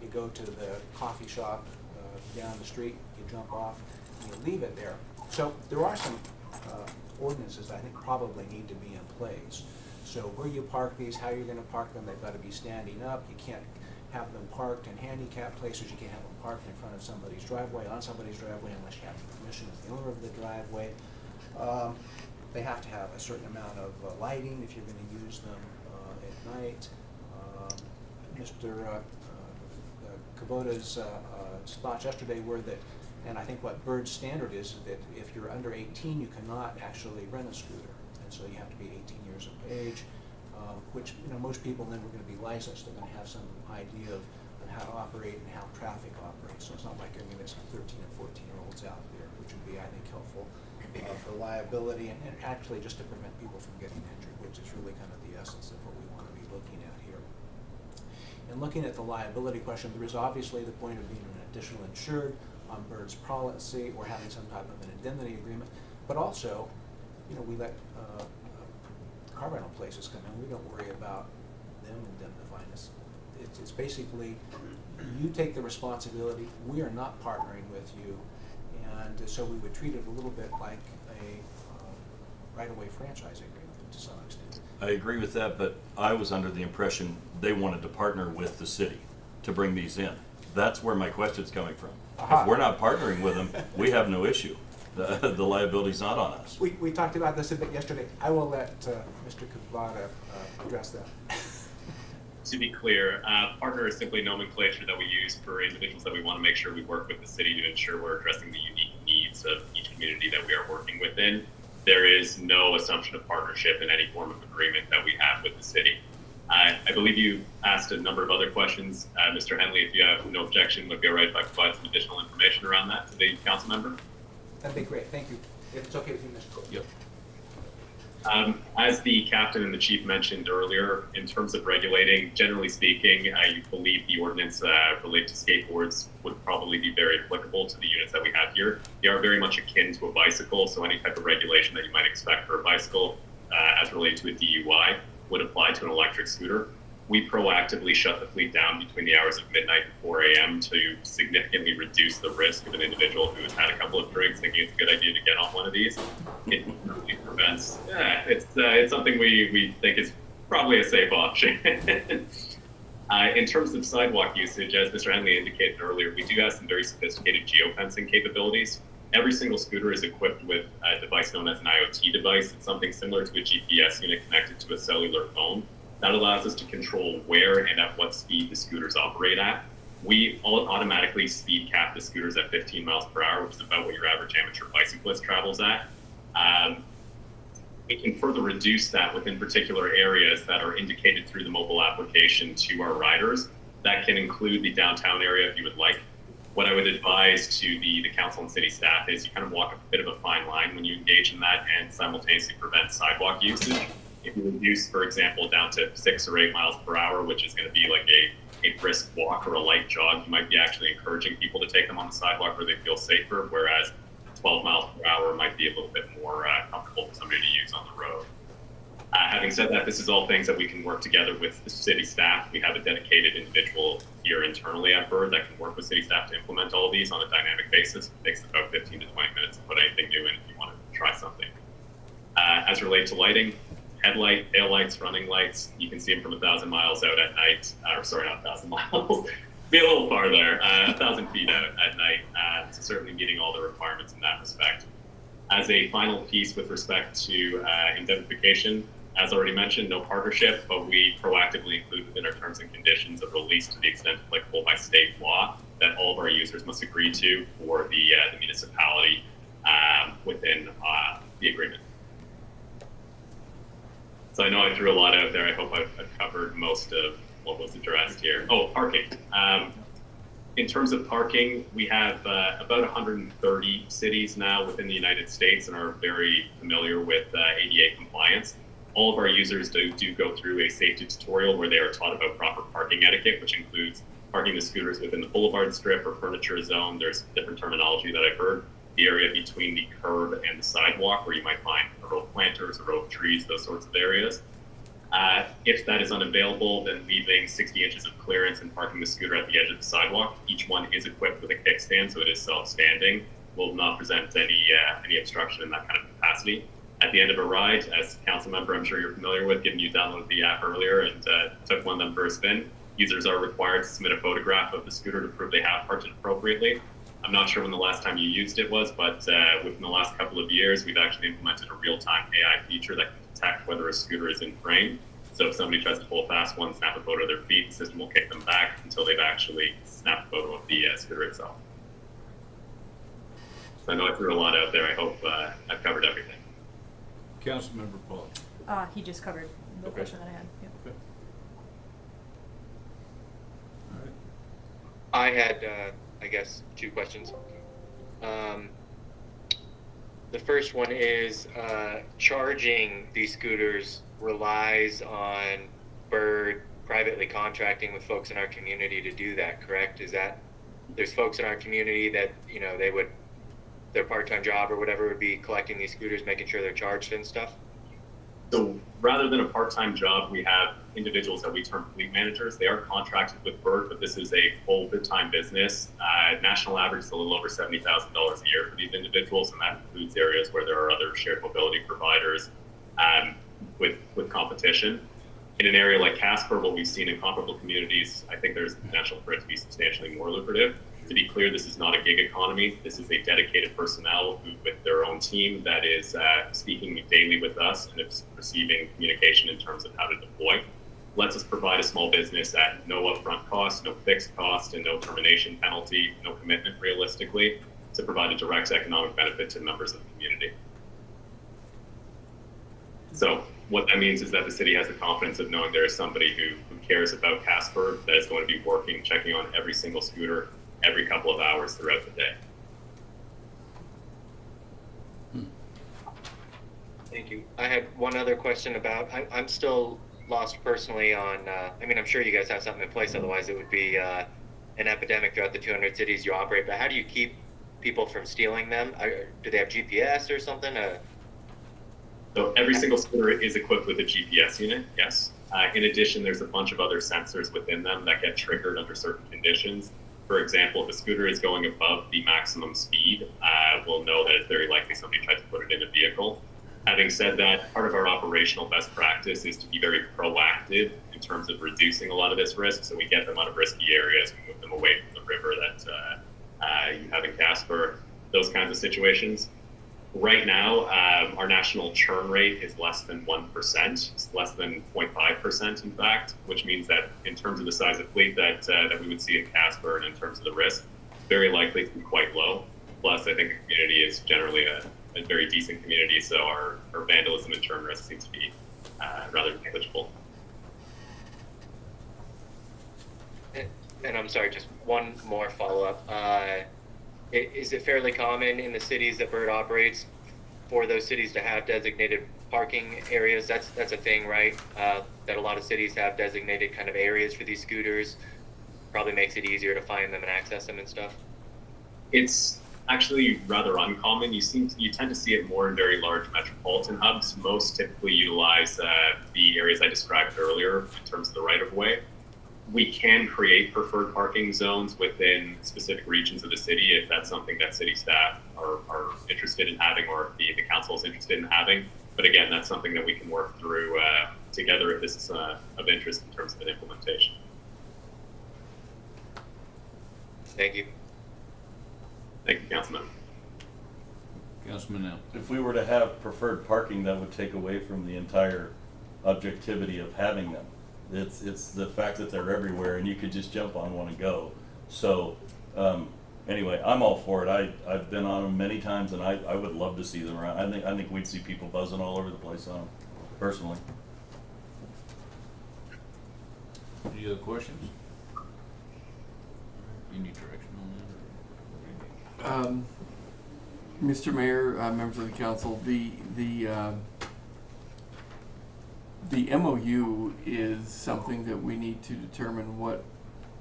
Speaker 13: you go to the coffee shop down the street, you jump off, and you leave it there. So there are some ordinances that I think probably need to be in place. So where you park these, how you're going to park them, they've got to be standing up. You can't have them parked in handicap places. You can't have them parked in front of somebody's driveway, on somebody's driveway, unless you have permission of the owner of the driveway. They have to have a certain amount of lighting if you're going to use them at night. Mr. Kubota's thoughts yesterday were that, and I think what Bird's standard is that if you're under 18, you cannot actually rent a scooter, and so you have to be 18 years of age, which most people then are going to be licensed. They're going to have some idea of how to operate and how traffic operates. So it's not like you're going to get some 13 and 14-year-olds out there, which would be, I think, helpful for liability and actually just to prevent people from getting injured, which is really kind of the essence of what we want to be looking at here. And looking at the liability question, there is obviously the point of being an additional insured on Bird's policy or having some type of an indemnity agreement, but also, we let car rental places come in. We don't worry about them indemnifying us. It's basically, you take the responsibility, we are not partnering with you, and so we would treat it a little bit like a right-of-way franchise agreement to some extent.
Speaker 12: I agree with that, but I was under the impression they wanted to partner with the city to bring these in. That's where my question's coming from.
Speaker 13: Aha.
Speaker 12: If we're not partnering with them, we have no issue. The liability's not on us.
Speaker 13: We talked about this a bit yesterday. I will let Mr. Kubota address that.
Speaker 8: To be clear, partner is simply nomenclature that we use for individuals that we want to make sure we work with the city to ensure we're addressing the unique needs of each community that we are working within. There is no assumption of partnership in any form of agreement that we have with the city. I believe you asked a number of other questions. Mr. Henley, if you have no objection, would be all right if I provide some additional information around that to the council member?
Speaker 13: That'd be great. Thank you. If it's okay with you, Mr. Cook.
Speaker 12: Yep.
Speaker 8: As the captain and the chief mentioned earlier, in terms of regulating, generally speaking, I believe the ordinance related to skateboards would probably be very applicable to the units that we have here. They are very much akin to a bicycle, so any type of regulation that you might expect for a bicycle as related to a DUI would apply to an electric scooter. We proactively shut the fleet down between the hours of midnight and 4 a.m. to significantly reduce the risk of an individual who has had a couple of drinks thinking it's a good idea to get on one of these. It really prevents. It's something we think is probably a safe option. In terms of sidewalk usage, as Mr. Henley indicated earlier, we do have some very sophisticated geofencing capabilities. Every single scooter is equipped with a device known as an IoT device. It's something similar to a GPS unit connected to a cellular phone. That allows us to control where and at what speed the scooters operate at. We automatically speed cap the scooters at 15 miles per hour, which is about what your average amateur bicyclist travels at. We can further reduce that within particular areas that are indicated through the mobile application to our riders. That can include the downtown area if you would like. What I would advise to the council and city staff is you kind of walk a bit of a fine line when you engage in that and simultaneously prevent sidewalk usage. If you reduce, for example, down to 6 or 8 miles per hour, which is going to be like a brisk walk or a light jog, you might be actually encouraging people to take them on the sidewalk where they feel safer, whereas 12 miles per hour might be a little bit more comfortable for somebody to use on the road. Having said that, this is all things that we can work together with the city staff. We have a dedicated individual here internally at Bird that can work with city staff to implement all of these on a dynamic basis. It takes about 15 to 20 minutes to put anything new in if you want to try something. As related to lighting, headlight, tail lights, running lights, you can see them from 1,000 miles out at night, or sorry, not 1,000 miles, be a little far there, 1,000 feet out at night, so certainly meeting all the requirements in that respect. As a final piece with respect to indemnification, as already mentioned, no partnership, but we proactively include within our terms and conditions a release to the extent applicable by state law that all of our users must agree to for the municipality within the agreement. So I know I threw a lot out there. I hope I've covered most of what was addressed here. Oh, parking. In terms of parking, we have about 130 cities now within the United States and are very familiar with ADA compliance. All of our users do go through a safety tutorial where they are taught about proper parking etiquette, which includes parking the scooters within the boulevard strip or furniture zone. There's different terminology that I've heard. the area between the curb and the sidewalk, where you might find a row of planters, a row of trees, those sorts of areas. If that is unavailable, then leaving 60 inches of clearance and parking the scooter at the edge of the sidewalk. Each one is equipped with a kickstand, so it is self-standing. Will not present any obstruction in that kind of capacity. At the end of a ride, as a council member, I'm sure you're familiar with, given you downloaded the app earlier and took one of them for a spin, users are required to submit a photograph of the scooter to prove they have parked it appropriately. I'm not sure when the last time you used it was, but within the last couple of years, we've actually implemented a real-time AI feature that can detect whether a scooter is in frame. So if somebody tries to pull a fast one, snap a photo of their feet, the system will kick them back until they've actually snapped a photo of the scooter itself. So I know I threw a lot out there. I hope I've covered everything.
Speaker 2: Councilmember Paul.
Speaker 11: He just covered the
Speaker 2: Okay.
Speaker 11: question that I had. Yep.
Speaker 2: Okay. All right.
Speaker 10: I had, I guess, 2 questions. The first one is charging these scooters relies on Bird privately contracting with folks in our community to do that, correct? Is that there's folks in our community that, you know, they would, their part-time job or whatever would be collecting these scooters, making sure they're charged and stuff?
Speaker 8: So rather than a part-time job, we have individuals that we term fleet managers. They are contracted with Bird, but this is a full-time business. National average is a little over $70,000 a year for these individuals, and that includes areas where there are other shared mobility providers with competition. In an area like Casper, what we've seen in comparable communities, I think there's potential for it to be substantially more lucrative. To be clear, this is not a gig economy. This is a dedicated personnel who, with their own team that is speaking daily with us and is receiving communication in terms of how to deploy. Lets us provide a small business at no upfront cost, no fixed cost, and no termination penalty, no commitment realistically, to provide a direct economic benefit to members of the community. So what that means is that the city has the confidence of knowing there is somebody who cares about Casper, that is going to be working, checking on every single scooter every couple of hours throughout the day.
Speaker 10: Thank you. I had one other question about, I'm still lost personally on, I mean, I'm sure you guys have something in place, otherwise it would be an epidemic throughout the 200 cities you operate, but how do you keep people from stealing them? Do they have GPS or something?
Speaker 8: So every single scooter is equipped with a GPS unit, yes. In addition, there's a bunch of other sensors within them that get triggered under certain conditions. For example, if a scooter is going above the maximum speed, we'll know that it's very likely somebody tried to put it in a vehicle. Having said that, part of our operational best practice is to be very proactive in terms of reducing a lot of this risk. So we get them out of risky areas, we move them away from the river that you have in Casper, those kinds of situations. Right now, our national churn rate is less than 1%. It's less than 0.5%, in fact, which means that in terms of the size of fleet that we would see in Casper and in terms of the risk, very likely to be quite low. Plus, I think the community is generally a very decent community, so our vandalism and churn risk seems to be rather negligible.
Speaker 10: And I'm sorry, just one more follow-up. Is it fairly common in the cities that Bird operates for those cities to have designated parking areas? That's a thing, right? That a lot of cities have designated kind of areas for these scooters. Probably makes it easier to find them and access them and stuff.
Speaker 8: It's actually rather uncommon. You tend to see it more in very large metropolitan hubs. Most typically utilize the areas I described earlier in terms of the right-of-way. We can create preferred parking zones within specific regions of the city if that's something that city staff are interested in having, or if the council is interested in having. But again, that's something that we can work through together if this is of interest in terms of an implementation.
Speaker 10: Thank you.
Speaker 8: Thank you, Councilman.
Speaker 2: Councilman now.
Speaker 12: If we were to have preferred parking, that would take away from the entire objectivity of having them. It's the fact that they're everywhere and you could just jump on one and go. So anyway, I'm all for it. I've been on them many times, and I would love to see them around. I think we'd see people buzzing all over the place on them, personally.
Speaker 2: Any other questions? You need direction on that?
Speaker 1: Mr. Mayor, members of the council, the MOU is something that we need to determine what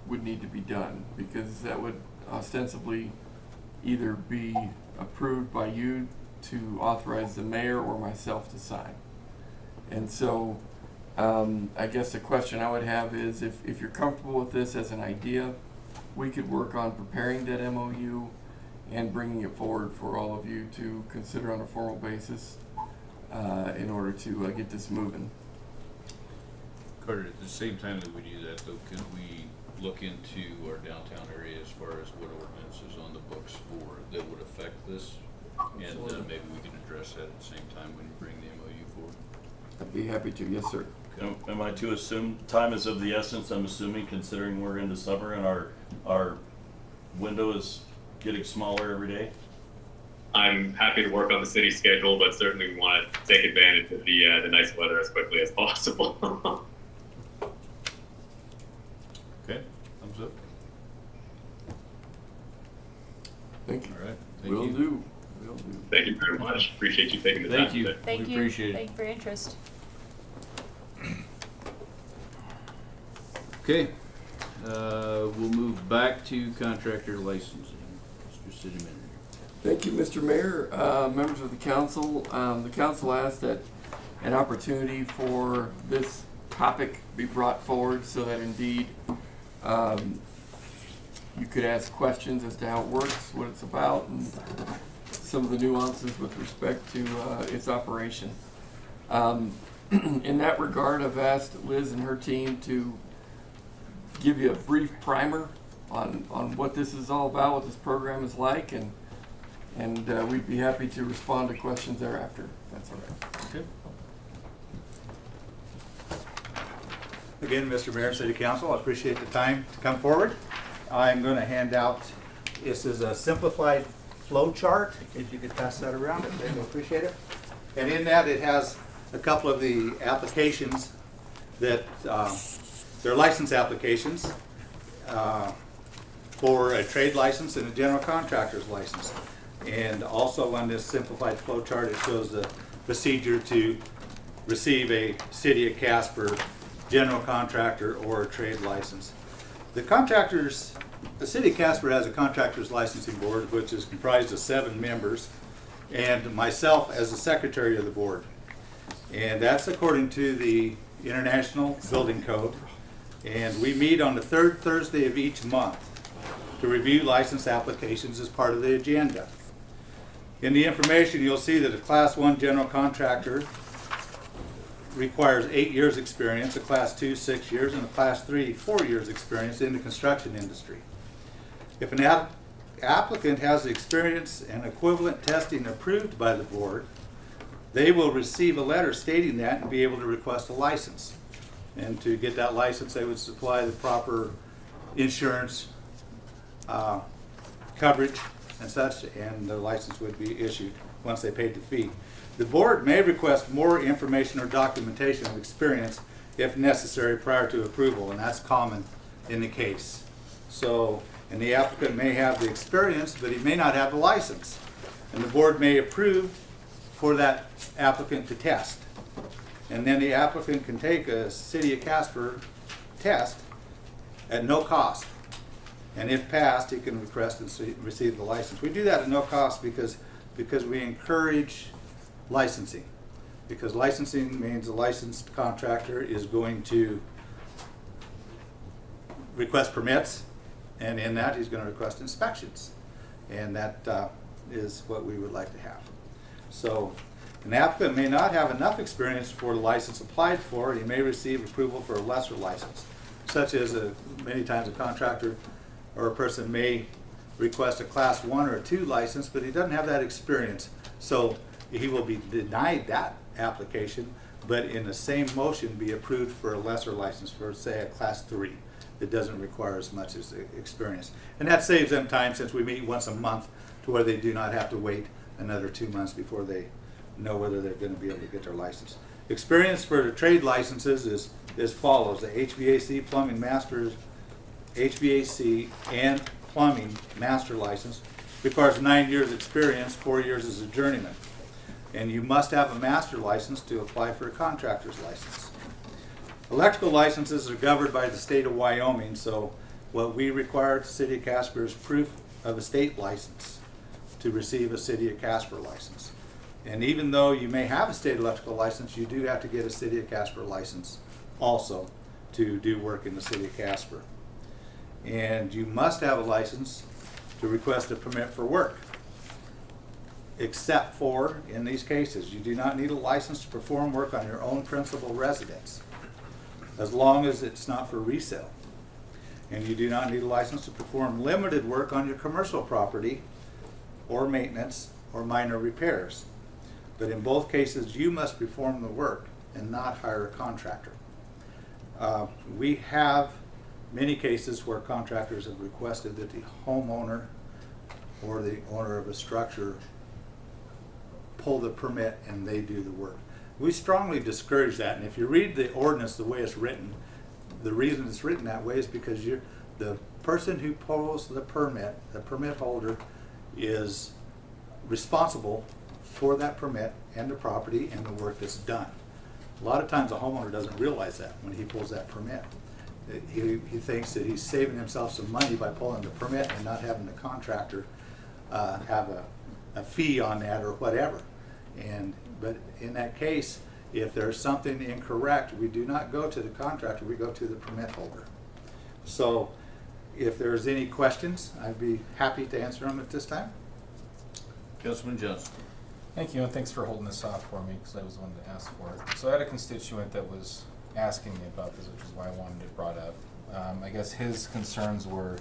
Speaker 1: would need to be done, because that would ostensibly either be approved by you to authorize the mayor or myself to sign. And so I guess the question I would have is if you're comfortable with this as an idea, we could work on preparing that MOU and bringing it forward for all of you to consider on a formal basis in order to get this moving.
Speaker 2: Carter, at the same time that we do that, though, could we look into our downtown area as far as what ordinances on the books for that would affect this? And maybe we can address that at the same time when you bring the MOU forward.
Speaker 1: I'd be happy to. Yes, sir.
Speaker 5: Am I to assume time is of the essence? I'm assuming, considering we're into summer and our window is getting smaller every day.
Speaker 8: I'm happy to work on the city schedule, but certainly we want to take advantage of the nice weather as quickly as possible.
Speaker 2: Okay, thumbs up.
Speaker 1: Thank you.
Speaker 2: All right, thank
Speaker 1: Will
Speaker 2: you.
Speaker 1: do. Will do.
Speaker 8: Thank you very much. Appreciate you taking the time.
Speaker 2: Thank you.
Speaker 8: today.
Speaker 11: Thank
Speaker 2: We
Speaker 11: you.
Speaker 2: appreciate it.
Speaker 11: Thank you for your interest.
Speaker 2: Okay, we'll move back to contractor licensing. Mr. City Manager.
Speaker 1: Thank you, Mr. Mayor. Members of the council, the council asked that an opportunity for this topic be brought forward so that indeed you could ask questions as to how it works, what it's about, and some of the nuances with respect to its operation. In that regard, I've asked Liz and her team to give you a brief primer on what this is all about, what this program is like, and we'd be happy to respond to questions thereafter, if that's all right.
Speaker 2: Okay.
Speaker 6: Again, Mr. Mayor and City Council, I appreciate the time to come forward. I'm going to hand out, this is a simplified flow chart. If you could pass that around, I'd appreciate it. And in that, it has a couple of the applications that, they're license applications for a trade license and a general contractor's license. And also on this simplified flow chart, it shows the procedure to receive a City of Casper general contractor or a trade license. The City of Casper has a contractor's licensing board, which is comprised of 7 members, and myself as the secretary of the board. And that's according to the International Building Code. And we meet on the 3rd Thursday of each month to review license applications as part of the agenda. In the information, you'll see that a Class 1 general contractor requires 8 years experience, a Class 2 6 years, and a Class 3 4 years experience in the construction industry. If an applicant has the experience and equivalent testing approved by the board, they will receive a letter stating that and be able to request a license. And to get that license, they would supply the proper insurance coverage and such, and the license would be issued once they paid the fee. The board may request more information or documentation of experience if necessary prior to approval, and that's common in the case. So, and the applicant may have the experience, but he may not have the license. And the board may approve for that applicant to test. And then the applicant can take a City of Casper test at no cost. And if passed, he can request and receive the license. We do that at no cost because we encourage licensing. Because licensing means a licensed contractor is going to request permits, and in that he's going to request inspections. And that is what we would like to have. So an applicant may not have enough experience for the license applied for, and he may receive approval for a lesser license, such as many times a contractor or a person may request a Class 1 or 2 license, but he doesn't have that experience. So he will be denied that application, but in the same motion be approved for a lesser license for, say, a Class 3 that doesn't require as much as experience. And that saves them time, since we meet once a month, to where they do not have to wait another 2 months before they know whether they're going to be able to get their license. Experience for the trade licenses is as follows. The HVAC plumbing masters, HVAC and plumbing master license requires 9 years experience, 4 years as a journeyman. And you must have a master license to apply for a contractor's license. Electrical licenses are governed by the state of Wyoming, so what we require at the City of Casper is proof of a state license. to receive a City of Casper license. And even though you may have a state electrical license, you do have to get a City of Casper license also to do work in the City of Casper. And you must have a license to request a permit for work. Except for, in these cases, you do not need a license to perform work on your own principal residence, as long as it's not for resale. And you do not need a license to perform limited work on your commercial property or maintenance or minor repairs. But in both cases, you must perform the work and not hire a contractor. We have many cases where contractors have requested that the homeowner or the owner of a structure pull the permit and they do the work. We strongly discourage that, and if you read the ordinance the way it's written, the reason it's written that way is because the person who pulls the permit holder, is responsible for that permit and the property and the work that's done. A lot of times the homeowner doesn't realize that when he pulls that permit. He thinks that he's saving himself some money by pulling the permit and not having the contractor have a fee on that or whatever. But in that case, if there's something incorrect, we do not go to the contractor, we go to the permit holder. So if there's any questions, I'd be happy to answer them at this time.
Speaker 2: Councilman Johnson.
Speaker 14: Thank you, and thanks for holding this off for me, because I was the one to ask for it. So I had a constituent that was asking me about this, which is why I wanted it brought up. I guess his concerns were,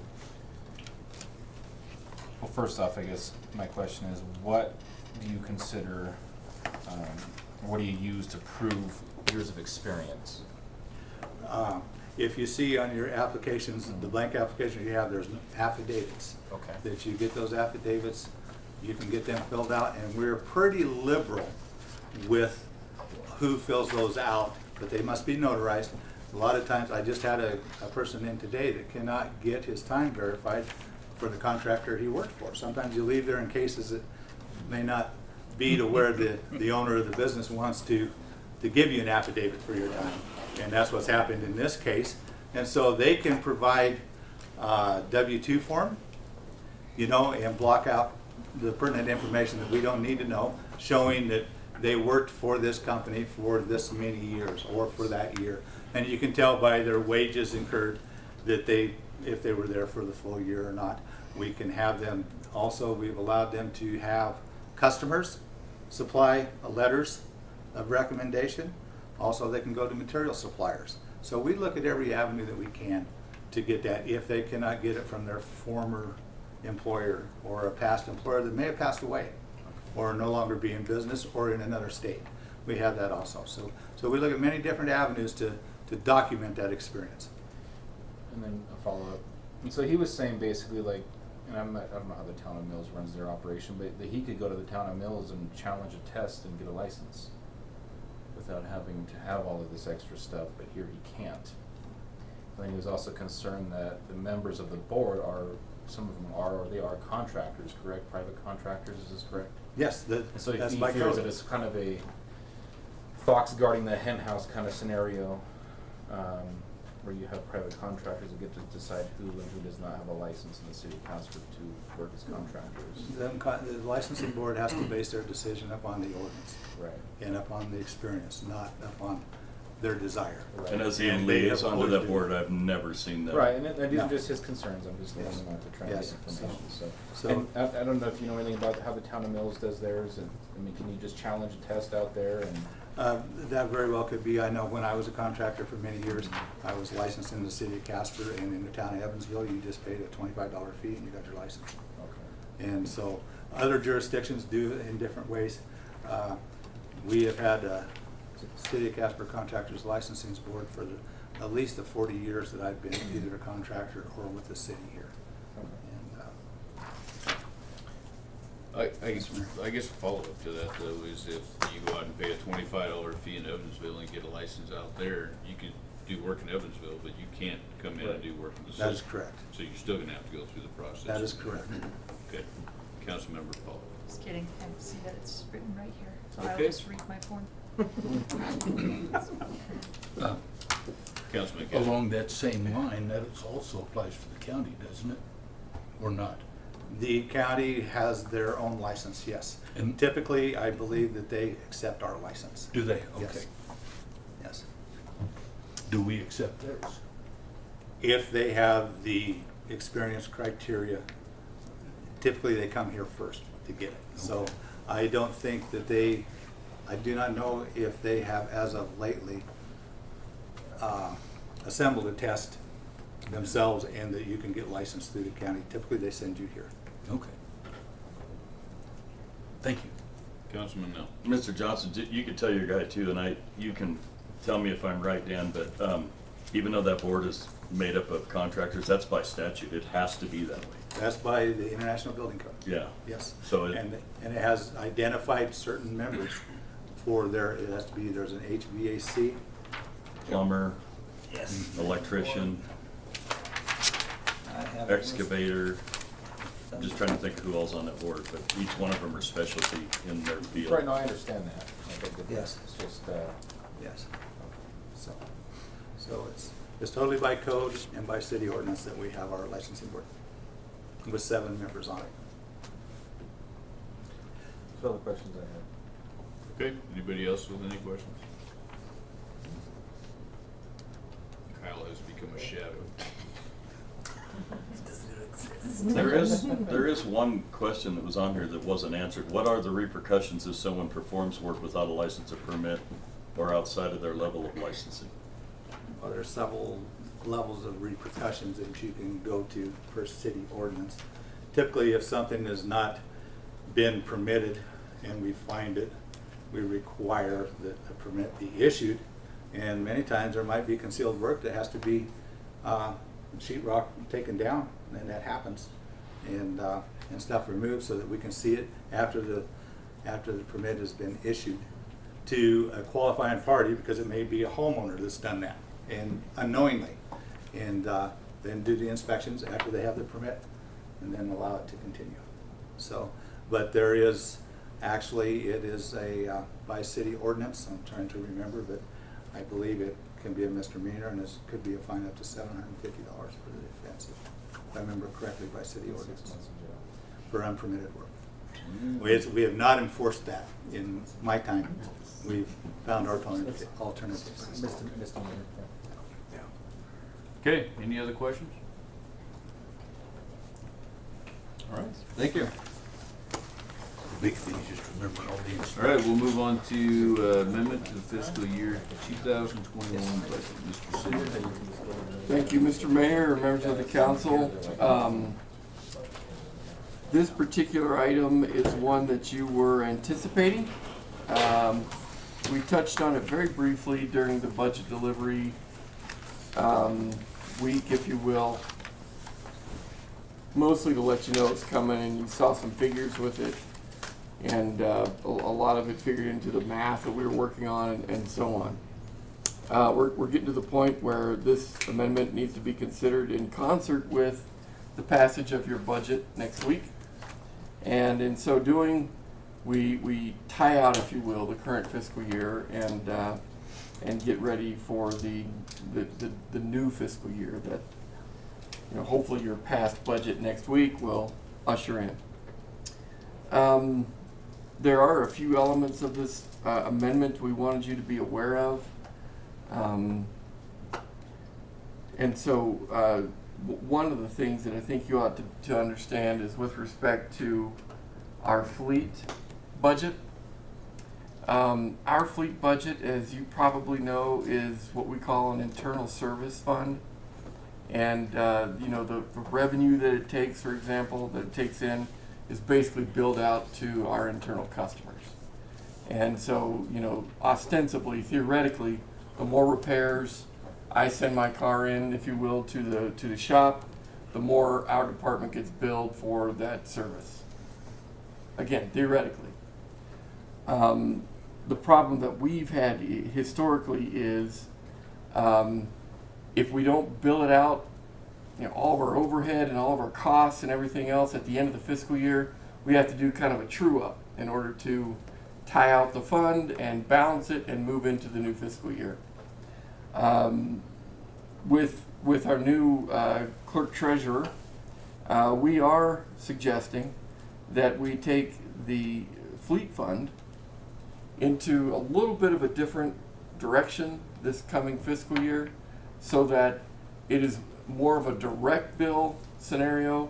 Speaker 14: well, first off, I guess my question is, what do you consider, what do you use to prove years of experience?
Speaker 6: If you see on your applications, the blank application you have, there's affidavits.
Speaker 14: Okay.
Speaker 6: That you get those affidavits, you can get them filled out, and we're pretty liberal with who fills those out, but they must be notarized. A lot of times, I just had a person in today that cannot get his time verified for the contractor he worked for. Sometimes you leave there in cases that may not be to where the owner of the business wants to give you an affidavit for your time. And that's what's happened in this case. And so they can provide W-2 form, and block out the pertinent information that we don't need to know, showing that they worked for this company for this many years or for that year. And you can tell by their wages incurred that if they were there for the full year or not. We can have them, also we've allowed them to have customers supply letters of recommendation. Also, they can go to material suppliers. So we look at every avenue that we can to get that if they cannot get it from their former employer or a past employer that may have passed away or no longer be in business or in another state. We have that also. So we look at many different avenues to document that experience.
Speaker 14: And then a follow-up. And so he was saying basically, like, and I don't know how the town of Mills runs their operation, but that he could go to the town of Mills and challenge a test and get a license without having to have all of this extra stuff, but here he can't. And then he was also concerned that the members of the board some of them are, or they are contractors, correct? Private contractors, is this correct?
Speaker 6: Yes,
Speaker 14: and so
Speaker 6: that's
Speaker 14: he
Speaker 6: my
Speaker 14: fears
Speaker 6: code.
Speaker 14: that it's kind of a fox guarding the hen house kind of scenario, where you have private contractors who get to decide who and who does not have a license in the city of Casper to work as contractors.
Speaker 6: The licensing board has to base their decision upon the ordinance.
Speaker 14: Right.
Speaker 6: And upon the experience, not upon their desire.
Speaker 14: Right.
Speaker 12: And as the
Speaker 6: And they have
Speaker 12: liaison to
Speaker 6: always
Speaker 12: that
Speaker 6: been-
Speaker 12: board, I've never seen that.
Speaker 14: Right, and these
Speaker 6: No.
Speaker 14: are just his concerns. I'm just letting
Speaker 6: Yes.
Speaker 14: him out to try and
Speaker 6: Yes.
Speaker 14: get information.
Speaker 6: So-
Speaker 14: And I don't know if you know anything about how the town of Mills does theirs. And I mean, can you just challenge a test out there? And
Speaker 6: That very well could be. I know when I was a contractor for many years, I was licensed in the city of Casper, and in the town of Evansville, you just paid a $25 fee and you got your license.
Speaker 14: okay.
Speaker 6: And so other jurisdictions do it in different ways. We have had City of Casper Contractors Licensing Board for at least the 40 years that I've been either a contractor or with the city here.
Speaker 2: I guess a follow-up to that, though, is if you go out and pay a $25 fee in Evansville and get a license out there, you could do work in Evansville, but you can't come in and do work in the city.
Speaker 6: That is correct.
Speaker 2: So you're still gonna have to go through the process.
Speaker 6: That is correct.
Speaker 2: Okay. Councilmember Paul.
Speaker 11: Just kidding. I see that it's written right here, so
Speaker 2: Okay.
Speaker 11: I'll just read my form.
Speaker 2: Councilman Casper.
Speaker 4: Along that same line, that also applies for the county, doesn't it? Or not?
Speaker 6: The county has their own license, yes.
Speaker 4: And-
Speaker 6: Typically, I believe that they accept our license.
Speaker 4: Do they?
Speaker 6: Yes.
Speaker 4: Okay.
Speaker 6: Yes.
Speaker 4: Do we accept theirs?
Speaker 6: If they have the experience criteria, typically they come here first to get it. So I don't think that I do not know if they have, as of lately, assembled a test themselves and that you can get licensed through the county. Typically, they send you here.
Speaker 4: Okay. Thank you.
Speaker 2: Councilman Nell.
Speaker 12: Mr. Johnson, you could tell your guy too, and you can tell me if I'm right, Dan, but even though that board is made up of contractors, that's by statute. It has to be that way.
Speaker 6: That's by the International Building Code.
Speaker 12: Yeah.
Speaker 6: Yes.
Speaker 12: So
Speaker 6: and it has identified certain members for it has to be, there's an HVAC.
Speaker 12: Plumber,
Speaker 6: Yes.
Speaker 12: electrician, excavator. I'm just trying to think of who ell's on that board, but each one of them are specialty in their field.
Speaker 14: Right, no, I understand that. I think that
Speaker 6: Yes.
Speaker 14: It's just,
Speaker 6: Yes. So it's totally by code and by city ordinance that we have our licensing board with 7 members on it.
Speaker 14: those are the questions I
Speaker 2: Okay, anybody else with any questions? Kyle has become a shadow.
Speaker 12: There is one question that was on here that wasn't answered. What are the repercussions if someone performs work without a license or permit or outside of their level of licensing?
Speaker 6: Well, there's several levels of repercussions that you can go to per city ordinance. Typically, if something has not been permitted and we find it, we require that a permit be issued. And many times there might be concealed work that has to be sheetrock taken down, and that happens, and stuff removed so that we can see it after the permit has been issued to a qualifying party, because it may be a homeowner that's done that and unknowingly, and then do the inspections after they have the permit, and then allow it to continue. So, but there is actually, it is a by city ordinance. I'm trying to remember, but I believe it can be a misdemeanor, and it could be a fine up to $750 for the offense, if I remember correctly, by city
Speaker 14: have. 6
Speaker 6: ordinance
Speaker 14: months in jail.
Speaker 6: for unpermitted work. We have not enforced that in my time. We've found alternatives.
Speaker 14: Misdemeanor.
Speaker 2: Okay, any other questions? All right, thank you.
Speaker 4: Big thing is just remembering all these.
Speaker 2: All right, we'll move on to amendment to the fiscal year 2021 budget. Mr. Sidney.
Speaker 1: Thank you, Mr. Mayor, members of the council. This particular item is one that you were anticipating. We touched on it very briefly during the budget delivery week, if you will. Mostly to let you know it's coming, and you saw some figures with it. And a lot of it figured into the math that we were working on, and so on. We're getting to the point where this amendment needs to be considered in concert with the passage of your budget next week. And in so doing, we tie out, if you will, the current fiscal year and get ready for the new fiscal year that, you know, hopefully your past budget next week will usher in. There are a few elements of this amendment we wanted you to be aware of. And so one of the things that I think you ought to understand is with respect to our fleet budget. Our fleet budget, as you probably know, is what we call an internal service fund. And you know, the revenue that it takes, for example, that it takes in is basically billed out to our internal customers. And so, you know, ostensibly, theoretically, the more repairs I send my car in, if you will, to the shop, the more our department gets billed for that service. Again, theoretically. The problem that we've had historically is if we don't bill it out, you know, all of our overhead and all of our costs and everything else at the end of the fiscal year, we have to do kind of a true up in order to tie out the fund and balance it and move into the new fiscal year. With our new clerk treasurer, we are suggesting that we take the fleet fund into a little bit of a different direction this coming fiscal year, so that it is more of a direct bill scenario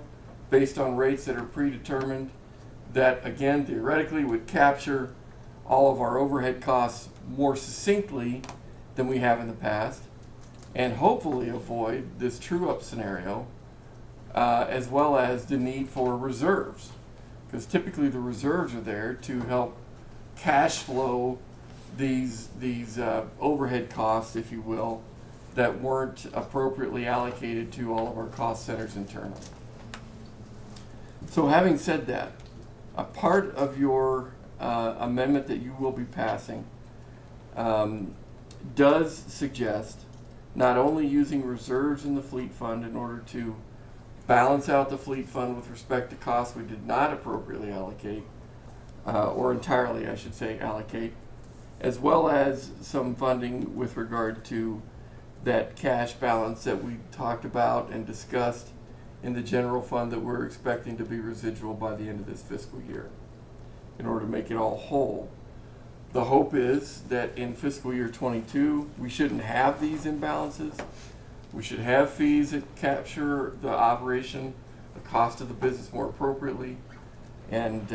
Speaker 1: based on rates that are predetermined, that again theoretically would capture all of our overhead costs more succinctly than we have in the past, and hopefully avoid this true-up scenario, as well as the need for reserves, because typically the reserves are there to help cash flow these overhead costs, if you will, that weren't appropriately allocated to all of our cost centers internally. So having said that, a part of your amendment that you will be passing does suggest not only using reserves in the fleet fund in order to balance out the fleet fund with respect to costs we did not appropriately allocate, or entirely I should say allocate, as well as some funding with regard to that cash balance that we talked about and discussed in the general fund that we're expecting to be residual by the end of this fiscal year in order to make it all whole. The hope is that in fiscal year 22, we shouldn't have these imbalances. We should have fees that capture the operation, the cost of the business more appropriately, and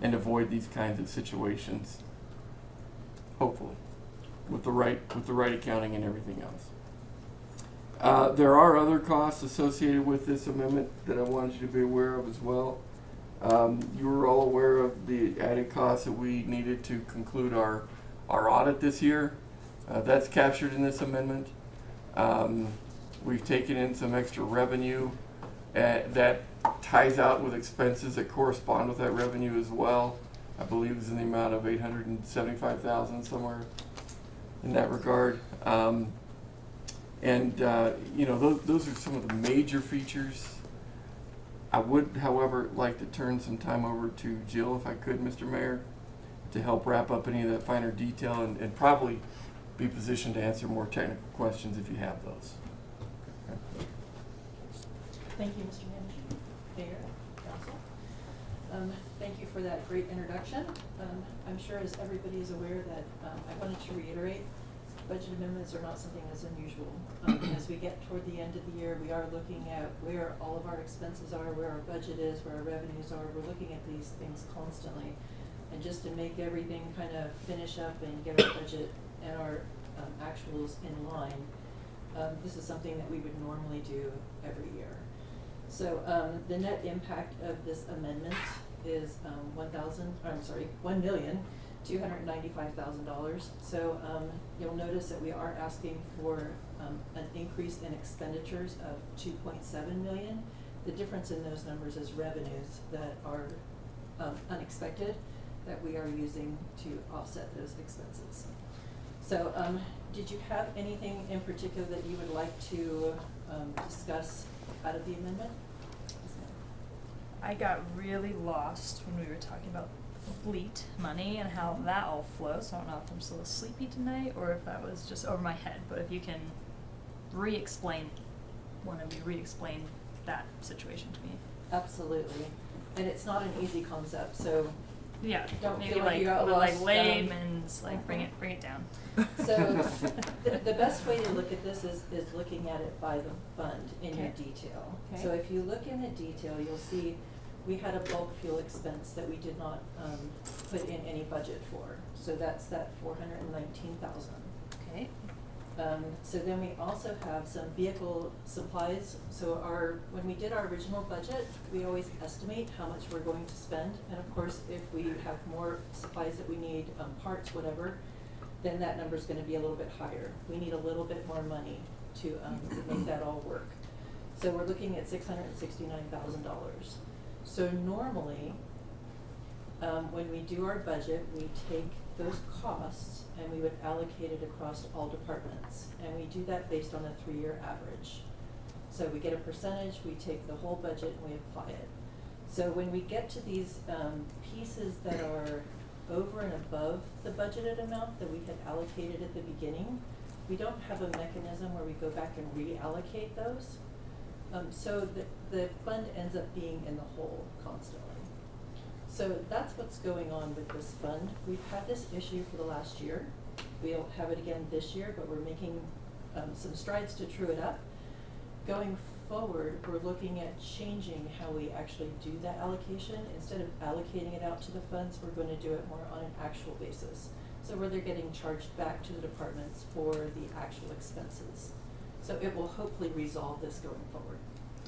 Speaker 1: avoid these kinds of situations, hopefully, with the right accounting and everything else. There are other costs associated with this amendment that I wanted you to be aware of as well. You were all aware of the added costs that we needed to conclude our audit this year. That's captured in this amendment. We've taken in some extra revenue that ties out with expenses that correspond with that revenue as well. I believe it's in the amount of $875,000, somewhere in that regard. You know, those are some of the major features. I would, however, like to turn some time over to Jill, if I could, Mr. Mayor, to help wrap up any of that finer detail and probably be positioned to answer more technical questions if you have those. Okay.
Speaker 15: Thank you, Mr. Manager, Mayor, Council. Thank you for that great introduction. I'm sure as everybody is aware that I wanted to reiterate, budget amendments are not something that's unusual. As we get toward the end of the year, we are looking at where all of our expenses are, where our budget is, where our revenues are. We're looking at these things constantly. And just to make everything kind of finish up and get our budget and our actuals in line, this is something that we would normally do every year. So the net impact of this amendment is $1,295,000. So you'll notice that we are asking for an increase in expenditures of $2.7 million. The difference in those numbers is revenues that are unexpected that we are using to offset those expenses. So did you have anything in particular that you would like to discuss out of the amendment?
Speaker 11: I got really lost when we were talking about fleet money and how that all flows. So I don't know if I'm still sleepy tonight or if that was just over my head, but if you can re-explain that situation to me.
Speaker 15: Absolutely. And it's not an easy concept, so
Speaker 11: yeah,
Speaker 15: don't
Speaker 11: maybe
Speaker 15: feel like you got lost.
Speaker 11: layman's bring it down.
Speaker 15: So the best way to look at this is looking at it by the fund in your
Speaker 11: Okay.
Speaker 15: detail.
Speaker 11: Okay.
Speaker 15: So if you look in the detail, you'll see we had a bulk fuel expense that we did not put in any budget for. So that's that $419,000.
Speaker 11: Okay.
Speaker 15: So then we also have some vehicle supplies. So when we did our original budget, we always estimate how much we're going to spend. And of course, if we have more supplies that we need, parts, whatever, then that number is going to be a little bit higher. We need a little bit more money to make that all work. So we're looking at $669,000. So normally, when we do our budget, we take those costs and we would allocate it across all departments. And we do that based on a 3-year average. So we get a percentage, we take the whole budget and we apply it. So when we get to these pieces that are over and above the budgeted amount that we had allocated at the beginning, we don't have a mechanism where we go back and reallocate those. So the fund ends up being in the hole constantly. So that's what's going on with this fund. We've had this issue for the last year. We'll have it again this year, but we're making some strides to true it up. Going forward, we're looking at changing how we actually do that allocation. Instead of allocating it out to the funds, we're going to do it more on an actual basis. So where they're getting charged back to the departments for the actual expenses. So it will hopefully resolve this going forward.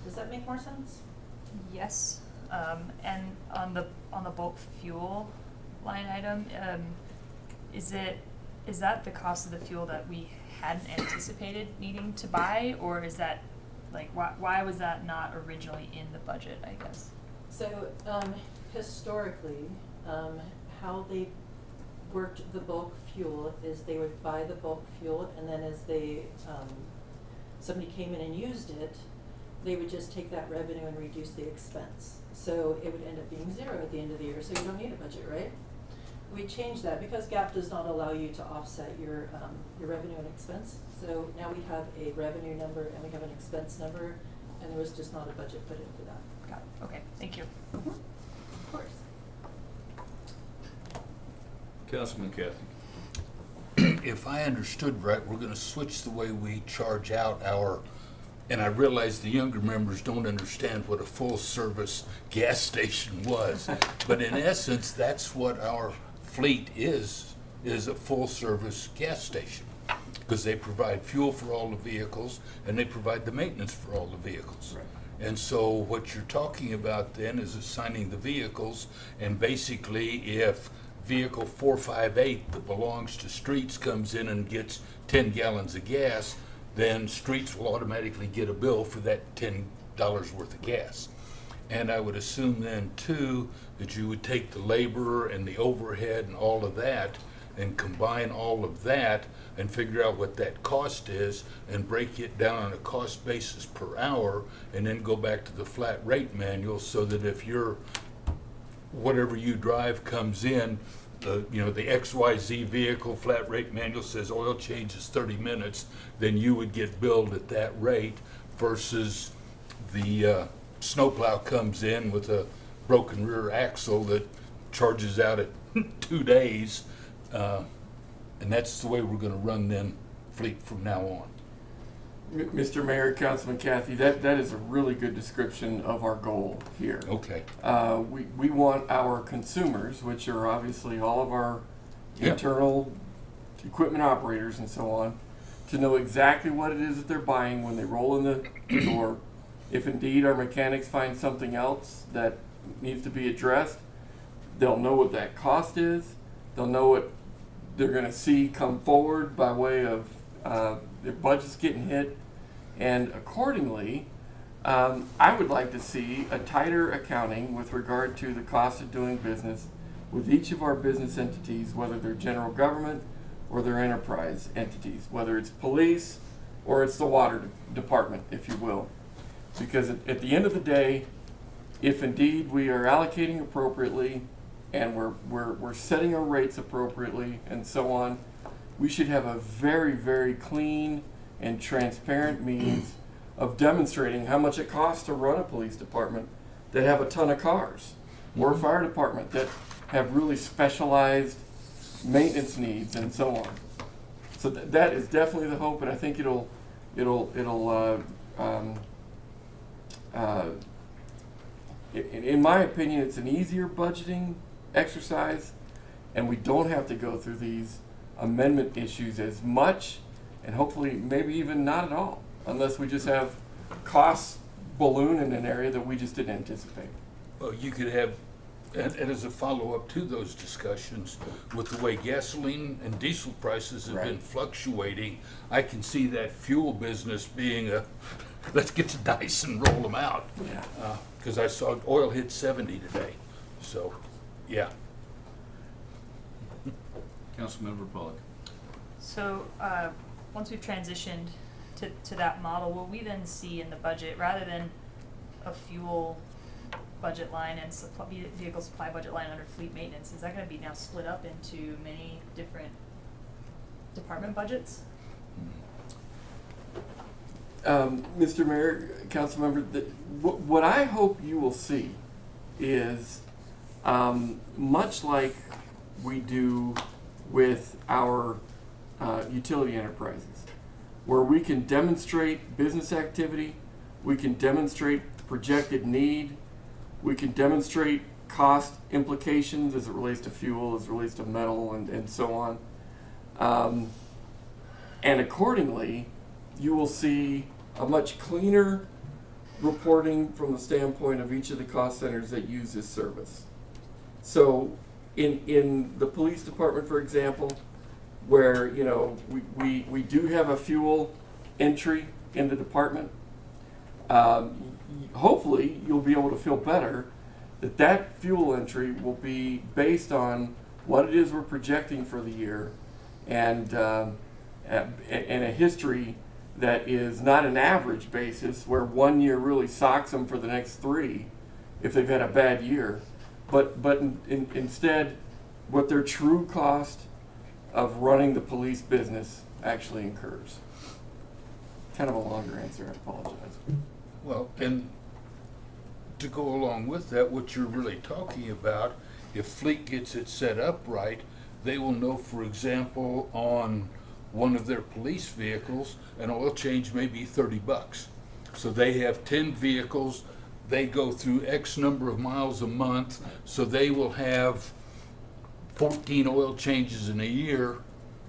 Speaker 15: Does that make more sense?
Speaker 11: Yes, and on the bulk fuel line item, is that the cost of the fuel that we hadn't anticipated needing to buy, or is that, like, why was that not originally in the budget, I guess?
Speaker 15: So historically, how they worked the bulk fuel is they would buy the bulk fuel, and then as they somebody came in and used it, they would just take that revenue and reduce the expense. So it would end up being zero at the end of the year, so you don't need a budget, right? We changed that because GAAP does not allow you to offset your revenue and expense. So now we have a revenue number and we have an expense number, and there was just not a budget put in for that.
Speaker 11: Got it. Okay, thank you.
Speaker 15: Mm-hmm. Of course.
Speaker 2: Councilman Kathy.
Speaker 4: If I understood right, we're gonna switch the way we charge out our, and I realize the younger members don't understand what a full-service gas station was, but in essence, that's what our fleet is a full-service gas station, because they provide fuel for all the vehicles, and they provide the maintenance for all the vehicles.
Speaker 1: Right.
Speaker 4: And so what you're talking about then is assigning the vehicles, and basically if vehicle 458 that belongs to Streets comes in and gets 10 gallons of gas, then Streets will automatically get a bill for that $10 worth of gas. And I would assume then too that you would take the labor and the overhead and all of that and combine all of that and figure out what that cost is and break it down on a cost basis per hour, and then go back to the flat rate manual, so that if your whatever you drive comes in, the XYZ vehicle flat rate manual says oil change is 30 minutes, then you would get billed at that rate, versus the snowplow comes in with a broken rear axle that charges out at 2 days, and that's the way we're going to run then fleet from now on.
Speaker 1: Mr. Mayor, Councilman Kathy, that is a really good description of our goal here.
Speaker 4: Okay.
Speaker 1: We want our consumers, which are obviously all of our
Speaker 4: Yep.
Speaker 1: internal equipment operators and so on, to know exactly what it is that they're buying when they roll in the door. If indeed our mechanics find something else that needs to be addressed, they'll know what that cost is. They'll know what they're going to see come forward by way of their budget's getting hit, and accordingly, I would like to see a tighter accounting with regard to the cost of doing business with each of our business entities, whether they're general government or they're enterprise entities, whether it's police or it's the water department, if you will. Because at the end of the day, if indeed we are allocating appropriately and we're setting our rates appropriately and so on, we should have a very, very clean and transparent means of demonstrating how much it costs to run a police department that have a ton of cars, or a fire department that have really specialized maintenance needs and so on. So that is definitely the hope, and I think it'll in my opinion, it's an easier budgeting exercise, and we don't have to go through these amendment issues as much, and hopefully maybe even not at all, unless we just have costs balloon in an area that we just didn't anticipate.
Speaker 4: Well, you could have, and as a follow-up to those discussions, with the way gasoline and diesel prices have been fluctuating, I can see that fuel business being a, let's get the dice and roll them out.
Speaker 1: Yeah.
Speaker 4: Because I saw oil hit 70 today, so, yeah.
Speaker 2: Councilmember Pollock.
Speaker 11: So, once we've transitioned to that model, will we then see in the budget, rather than a fuel budget line and vehicle supply budget line under fleet maintenance, is that going to be now split up into many different department budgets?
Speaker 1: Mr. Mayor, council member, what I hope you will see is much like we do with our utility enterprises, where we can demonstrate business activity, we can demonstrate projected need, we can demonstrate cost implications as it relates to fuel, as it relates to metal, and so on. And accordingly, you will see a much cleaner reporting from the standpoint of each of the cost centers that use this service. So in the police department, for example, where we do have a fuel entry in the department, hopefully you'll be able to feel better that fuel entry will be based on what it is we're projecting for the year, and a history that is not an average basis where 1 year really socks them for the next 3 if they've had a bad year, but instead what their true cost of running the police business actually incurs. Kind of a longer answer, I apologize.
Speaker 4: Well, and to go along with that, what you're really talking about, if Fleet gets it set up right, they will know, for example, on one of their police vehicles, an oil change may be $30. So they have 10 vehicles, they go through X number of miles a month, so they will have 14 oil changes in a year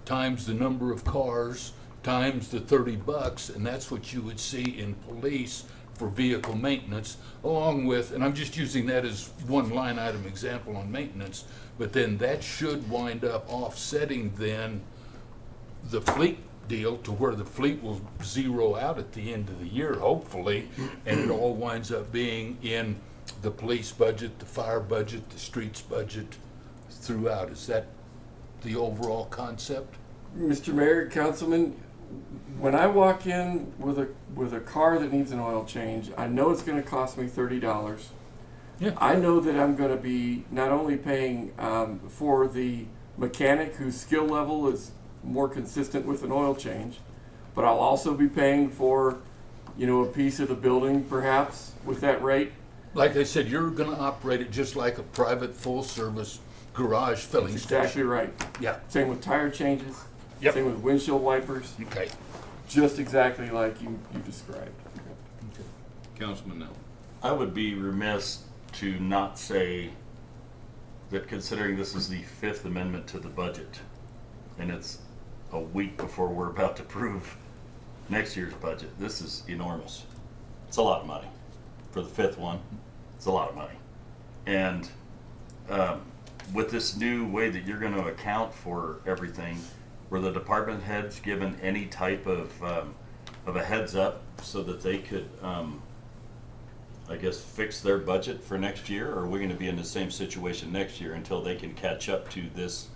Speaker 4: times the number of cars times the $30, and that's what you would see in police for vehicle maintenance, along with, and I'm just using that as one line item example on maintenance, but then that should wind up offsetting then the fleet deal to where the fleet will zero out at the end of the year, hopefully, and it all winds up being in the police budget, the fire budget, the streets budget throughout. Is that the overall concept?
Speaker 1: Mr. Mayor, Councilman, when I walk in with a car that needs an oil change, I know it's going to cost me $30.
Speaker 4: Yeah.
Speaker 1: I know that I'm going to be not only paying for the mechanic whose skill level is more consistent with an oil change, but I'll also be paying for, a piece of the building perhaps with that rate.
Speaker 4: Like I said, you're going to operate it just like a private full-service garage filling
Speaker 1: That's
Speaker 4: station.
Speaker 1: exactly right.
Speaker 4: Yeah.
Speaker 1: Same with tire changes.
Speaker 4: Yep.
Speaker 1: Same with windshield wipers.
Speaker 4: Okay.
Speaker 1: Just exactly like you described.
Speaker 2: Councilman Nell.
Speaker 12: I would be remiss to not say that, considering this is the 5th amendment to the budget, and it's a week before we're about to approve next year's budget, this is enormous. It's a lot of money. For the 5th one, it's a lot of money. And with this new way that you're going to account for everything, were the department heads given any type of a heads up so that they could, I guess, fix their budget for next year? Or are we going to be in the same situation next year until they can catch up to this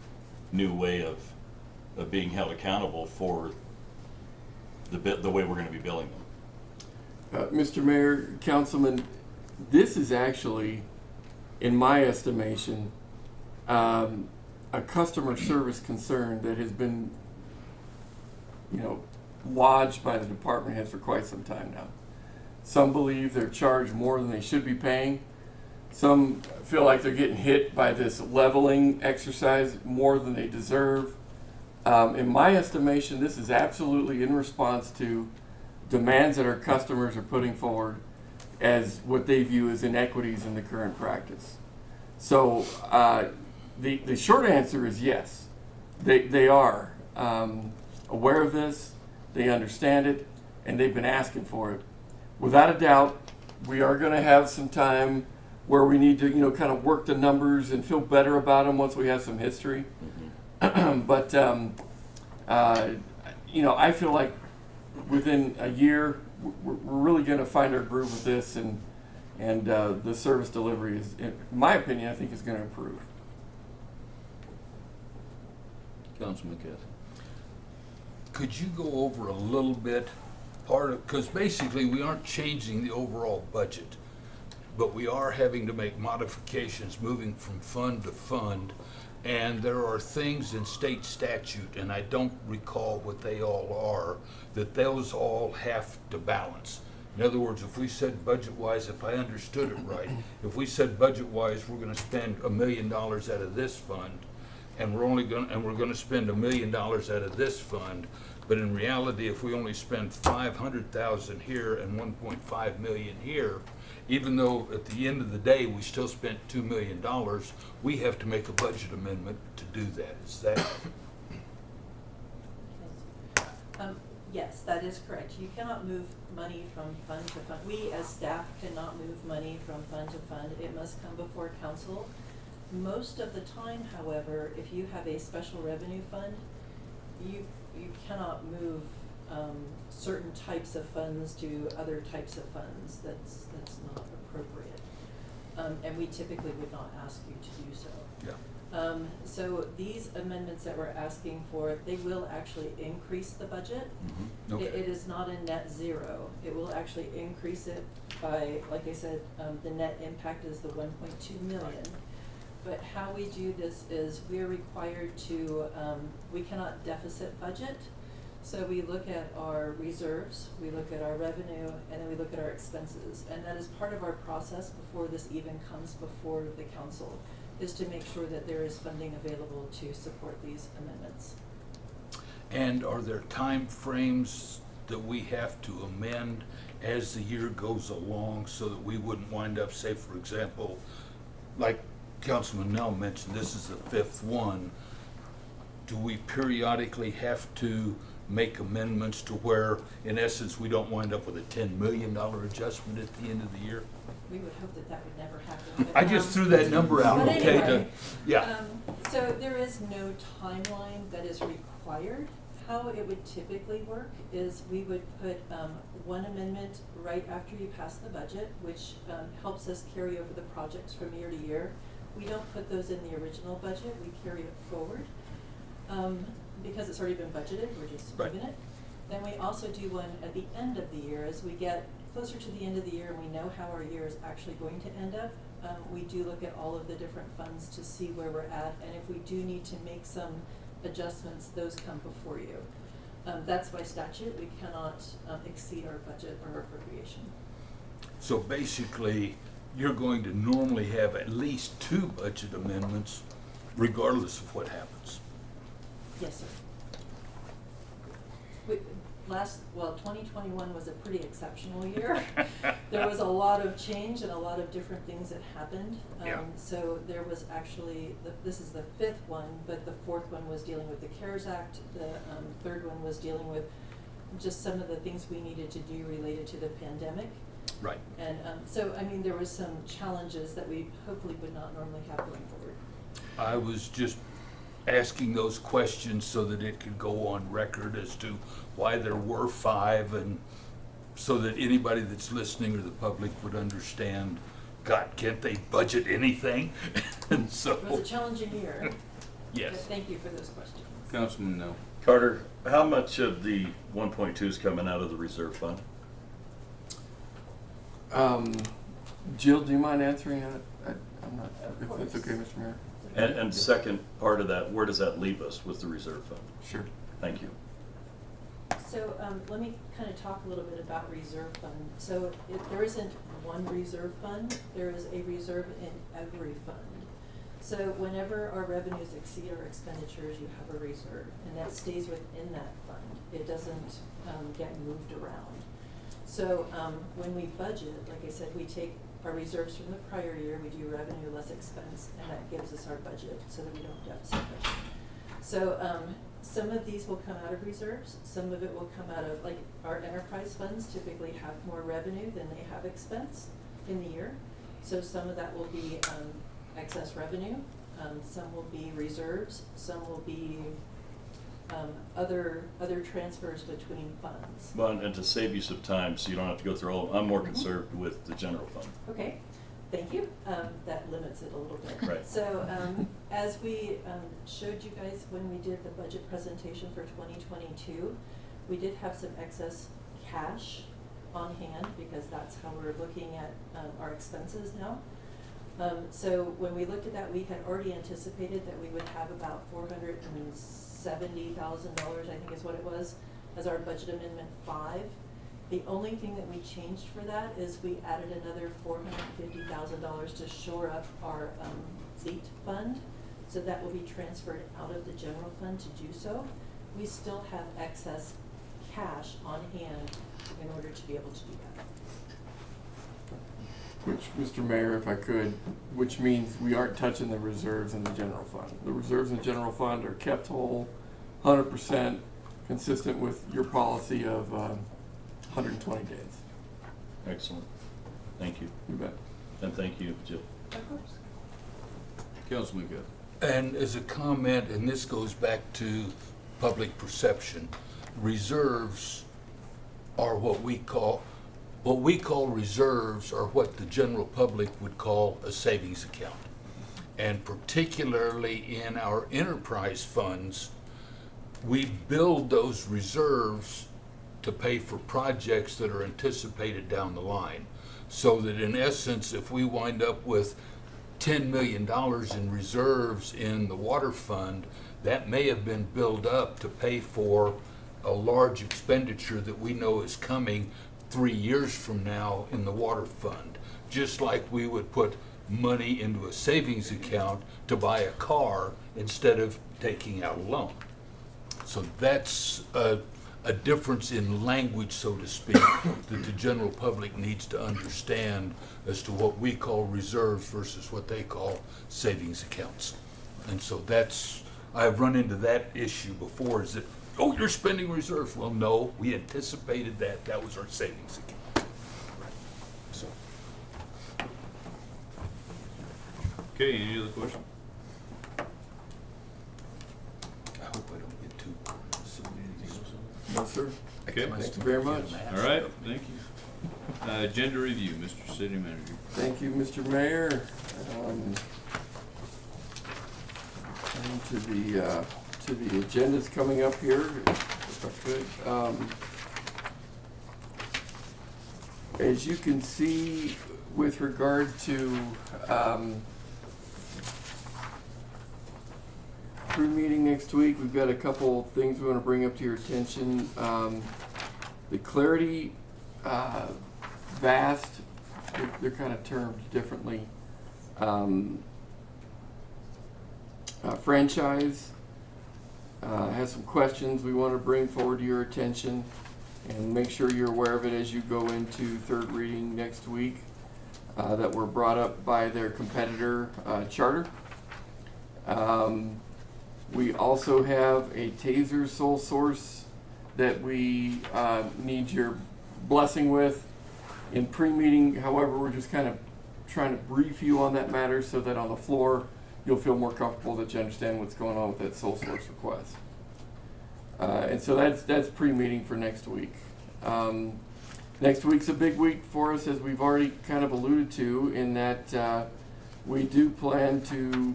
Speaker 12: new way of being held accountable for the way we're going to be billing them?
Speaker 1: Mr. Mayor, Councilman, this is actually, in my estimation, a customer service concern that has been, lodged by the department heads for quite some time now. Some believe they're charged more than they should be paying. Some feel like they're getting hit by this leveling exercise more than they deserve. In my estimation, this is absolutely in response to demands that our customers are putting forward as what they view as inequities in the current practice. So the short answer is yes. They are aware of this, they understand it, and they've been asking for it. Without a doubt, we are going to have some time where we need to, kind of work the numbers and feel better about them once we have some history. But, I feel like within a year, we're really going to find our groove with this, and the service delivery is, in my opinion, I think is going to improve.
Speaker 2: Councilman Casper.
Speaker 4: Could you go over a little bit because basically we aren't changing the overall budget, but we are having to make modifications moving from fund to fund, And there are things in state statute, and I don't recall what they all are, that those all have to balance. In other words, if we said budget-wise, if I understood it right, if we said budget-wise, we're gonna spend $1 million out of this fund, and we're gonna spend $1 million out of this fund, but in reality, if we only spend 500,000 here and 1.5 million here, even though at the end of the day, we still spent $2 million, we have to make a budget amendment to do that. Is that?
Speaker 15: Yes, that is correct. You cannot move money from fund to fund. We as staff cannot move money from fund to fund. It must come before council. Most of the time, however, if you have a special revenue fund, you cannot move certain types of funds to other types of funds. That's not appropriate. And we typically would not ask you to do so.
Speaker 4: Yeah.
Speaker 15: So these amendments that we're asking for, they will actually increase the budget.
Speaker 4: Mm-hmm. Okay.
Speaker 15: It is not a net zero. It will actually increase it by, like I said, the net impact is the 1.2 million. But how we do this is we are required to, we cannot deficit budget. So we look at our reserves, we look at our revenue, and then we look at our expenses. And that is part of our process before this even comes before the council, is to make sure that there is funding available to support these amendments.
Speaker 4: And are there time frames that we have to amend as the year goes along so that we wouldn't wind up, say, for example, like Councilman Nell mentioned, this is the 5th one. Do we periodically have to make amendments to where, in essence, we don't wind up with a $10 million adjustment at the end of the year?
Speaker 15: We would hope that that would never happen. But,
Speaker 4: I just threw that number out,
Speaker 15: but
Speaker 4: okay?
Speaker 15: anyway,
Speaker 4: Yeah.
Speaker 15: so there is no timeline that is required. How it would typically work is we would put one amendment right after you pass the budget, which helps us carry over the projects from year to year. We don't put those in the original budget, we carry it forward. Because it's already been budgeted, we're just moving it. Then we also do one at the end of the year. As we get closer to the end of the year and we know how our year is actually going to end up, we do look at all of the different funds to see where we're at, and if we do need to make some adjustments, those come before you. That's by statute, we cannot exceed our budget or appropriation.
Speaker 4: So basically, you're going to normally have at least 2 budget amendments regardless of what happens.
Speaker 15: Yes, sir. 2021 was a pretty exceptional year. There was a lot of change and a lot of different things that happened. So there was actually, this is the 5th one, but the 4th one was dealing with the CARES Act. The 3rd one was dealing with just some of the things we needed to do related to the pandemic.
Speaker 4: Right.
Speaker 15: And so, I mean, there was some challenges that we hopefully would not normally have going forward.
Speaker 4: I was just asking those questions so that it could go on record as to why there were 5, and so that anybody that's listening or the public would understand, God, can't they budget anything? And so
Speaker 15: It was a challenging year.
Speaker 4: Yes.
Speaker 15: But thank you for those questions.
Speaker 2: Councilman, no.
Speaker 5: Carter, how much of the 1.2 is coming out of the reserve fund?
Speaker 1: Jill, do you mind answering that? I'm not, if that's okay, Mr. Mayor.
Speaker 5: And second part of that, where does that leave us with the reserve fund?
Speaker 1: Sure.
Speaker 5: Thank you.
Speaker 15: So let me kind of talk a little bit about reserve fund. So there isn't one reserve fund, there is a reserve in every fund. So whenever our revenues exceed our expenditures, you have a reserve, and that stays within that fund. It doesn't get moved around. So when we budget, like I said, we take our reserves from the prior year, we do revenue less expense, and that gives us our budget so that we don't deficit budget. So some of these will come out of reserves, some of it will come out of, like, our enterprise funds typically have more revenue than they have expense in the year. So some of that will be excess revenue, some will be reserves, some will be other transfers between funds.
Speaker 5: Well, and to save you some time, so you don't have to go through all of them, I'm more concerned with the general fund.
Speaker 15: Okay, thank you. That limits it a little bit.
Speaker 5: Right.
Speaker 15: So as we showed you guys when we did the budget presentation for 2022, we did have some excess cash on hand because that's how we're looking at our expenses now. So when we looked at that, we had already anticipated that we would have about $470,000, I think is what it was, as our budget amendment 5. The only thing that we changed for that is we added another $450,000 to shore up our fleet fund. So that will be transferred out of the general fund to do so. We still have excess cash on hand in order to be able to do that.
Speaker 1: Which, Mr. Mayor, if I could, which means we aren't touching the reserves in the general fund. The reserves in the general fund are kept whole, 100% consistent with your policy of 120 days.
Speaker 12: Excellent. Thank you.
Speaker 1: You bet.
Speaker 12: And thank you, Jill.
Speaker 15: Of course.
Speaker 2: Councilman Good.
Speaker 4: And as a comment, and this goes back to public perception, reserves are what we call reserves are what the general public would call a savings account. And particularly in our enterprise funds, we build those reserves to pay for projects that are anticipated down the line. So that in essence, if we wind up with $10 million in reserves in the water fund, that may have been built up to pay for a large expenditure that we know is coming 3 years from now in the water fund. Just like we would put money into a savings account to buy a car instead of taking out a loan. So that's a difference in language, so to speak, that the general public needs to understand as to what we call reserves versus what they call savings accounts. And so that's, I've run into that issue before, is that, oh, you're spending reserves. Well, no, we anticipated that. That was our savings account. So.
Speaker 2: Okay, any other questions?
Speaker 4: I hope I don't get too
Speaker 1: No, sir.
Speaker 2: Okay.
Speaker 1: Thank you very much.
Speaker 2: All right, thank you. Agenda review, Mr. City Manager.
Speaker 1: Thank you, Mr. Mayor. To the agendas coming up here, if I could. As you can see, with regard to pre-meeting next week, we've got a couple things we want to bring up to your attention. The Clarity VAST, they're kind of termed differently. Franchise has some questions we want to bring forward to your attention, and make sure you're aware of it as you go into third reading next week, that were brought up by their competitor, Charter. We also have a Taser sole source that we need your blessing with in pre-meeting. However, we're just kind of trying to brief you on that matter so that on the floor you'll feel more comfortable that you understand what's going on with that sole source request. And so that's pre-meeting for next week. Next week's a big week for us, as we've already kind of alluded to, in that we do plan to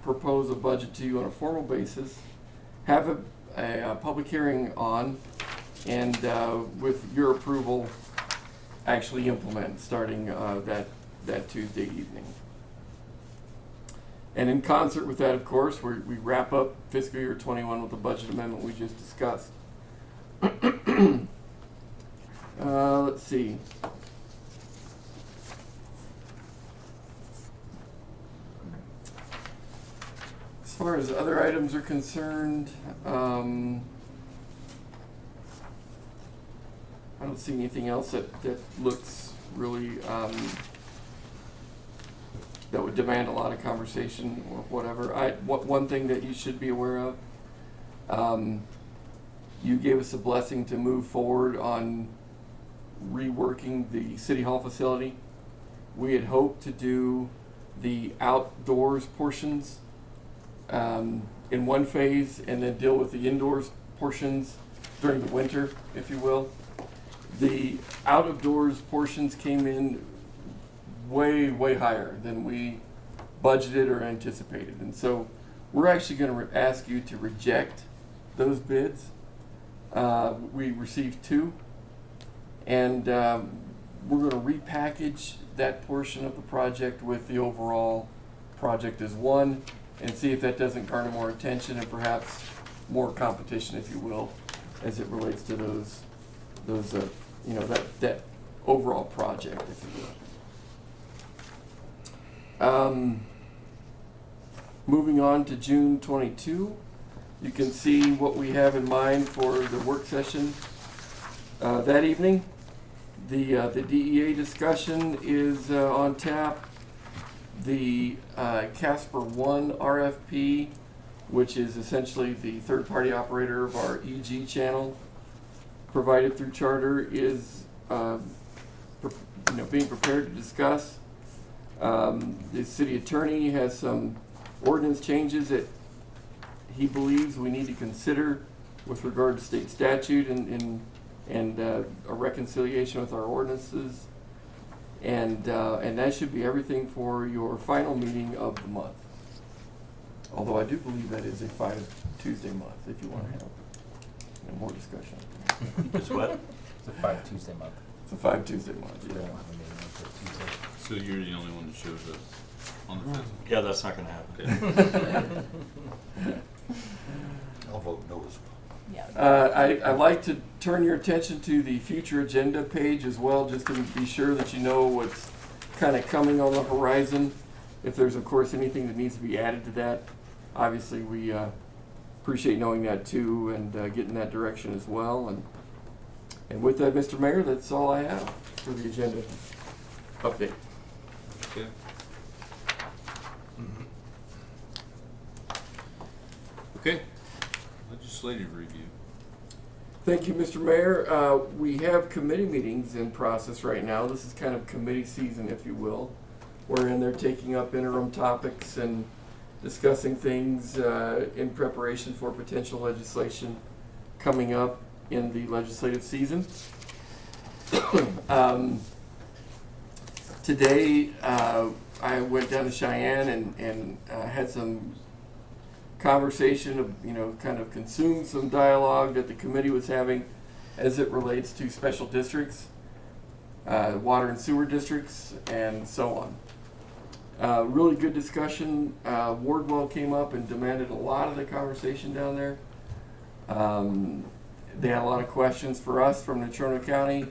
Speaker 1: propose a budget to you on a formal basis, have a public hearing on, and with your approval, actually implement starting that Tuesday evening. And in concert with that, of course, we wrap up fiscal year 21 with the budget amendment we just discussed. Let's see. As far as other items are concerned, I don't see anything else that looks really that would demand a lot of conversation or whatever. One thing that you should be aware of, you gave us a blessing to move forward on reworking the City Hall facility. We had hoped to do the outdoors portions in one phase and then deal with the indoors portions during the winter, if you will. The out of doors portions came in way higher than we budgeted or anticipated, and so we're actually going to ask you to reject those bids. We received 2, and we're going to repackage that portion of the project with the overall project as one, and see if that doesn't garner more attention and perhaps more competition, if you will, as it relates to those you know, that overall project, if you will. Moving on to June 22, you can see what we have in mind for the work session that evening. The DEA discussion is on tap. The Casper 1 RFP, which is essentially the third-party operator of our EG channel provided through Charter, is being prepared to discuss. The city attorney has some ordinance changes that he believes we need to consider with regard to state statute and a reconciliation with our ordinances. And that should be everything for your final meeting of the month. Although I do believe that is a 5 Tuesday month, if you want to have more discussion.
Speaker 12: It's what?
Speaker 14: It's a 5 Tuesday month.
Speaker 1: It's a 5 Tuesday month,
Speaker 14: We
Speaker 1: yeah.
Speaker 14: don't have a meeting on Tuesday.
Speaker 2: So you're the only one that shows up on the 5th?
Speaker 12: Yeah, that's not gonna happen.
Speaker 4: I'll vote no as well.
Speaker 11: Yeah.
Speaker 1: I'd like to turn your attention to the future agenda page as well, just to be sure that you know what's kind of coming on the horizon. If there's, of course, anything that needs to be added to that, obviously we appreciate knowing that too, and getting that direction as well. And with that, Mr. Mayor, that's all I have for the agenda update.
Speaker 2: Okay. Okay, legislative review.
Speaker 1: Thank you, Mr. Mayor. We have committee meetings in process right now. This is kind of committee season, if you will, wherein they're taking up interim topics and discussing things in preparation for potential legislation coming up in the legislative season. Today, I went down to Cheyenne and had some conversation of, kind of consumed some dialogue that the committee was having as it relates to special districts, water and sewer districts, and so on. Really good discussion. Wardwell came up and demanded a lot of the conversation down there. They had a lot of questions for us from Natrona County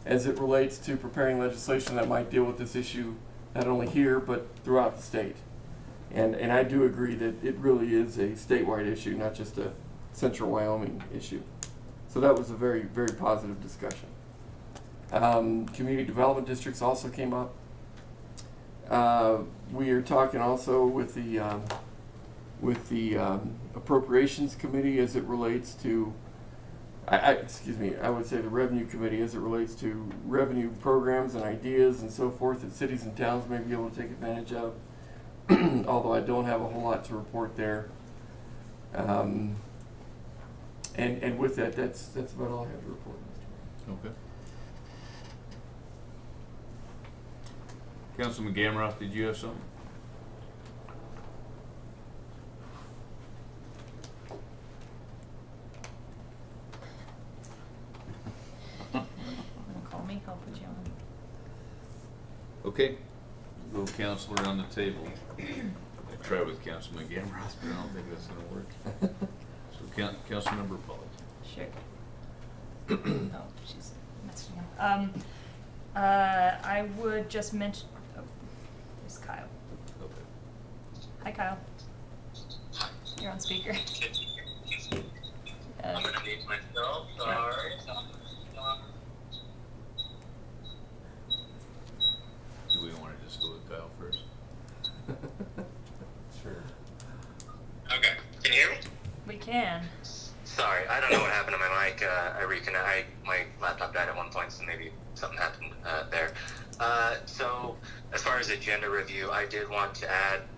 Speaker 1: as it relates to preparing legislation that might deal with this issue, not only here, but throughout the state. And I do agree that it really is a statewide issue, not just a central Wyoming issue. So that was a very, very positive discussion. Community development districts also came up. We are talking also with the appropriations committee as it relates to, excuse me, I would say the revenue committee as it relates to revenue programs and ideas and so forth that cities and towns may be able to take advantage of. Although I don't have a whole lot to report there. And with that, that's about all I have to report, Mr.
Speaker 2: Okay. Councilman Gamroth, did you have something?
Speaker 11: Wanna call me? I'll put you on.
Speaker 2: Okay. Little counselor on the table. I tried with Councilman Gamroth, but I don't think that's gonna work. So Councilmember Pollock.
Speaker 11: Sure. Oh, she's messaging him. I would just mention, oh, there's Kyle.
Speaker 2: Okay.
Speaker 11: Hi, Kyle. You're on speaker.
Speaker 8: I'm gonna mute myself, sorry.
Speaker 2: Do we wanna just go with Kyle first?
Speaker 14: Sure.
Speaker 8: Okay, can you hear me?
Speaker 11: We can.
Speaker 8: Sorry, I don't know what happened to my mic. My laptop died at one point, so maybe something happened there. So as far as agenda review, I did want to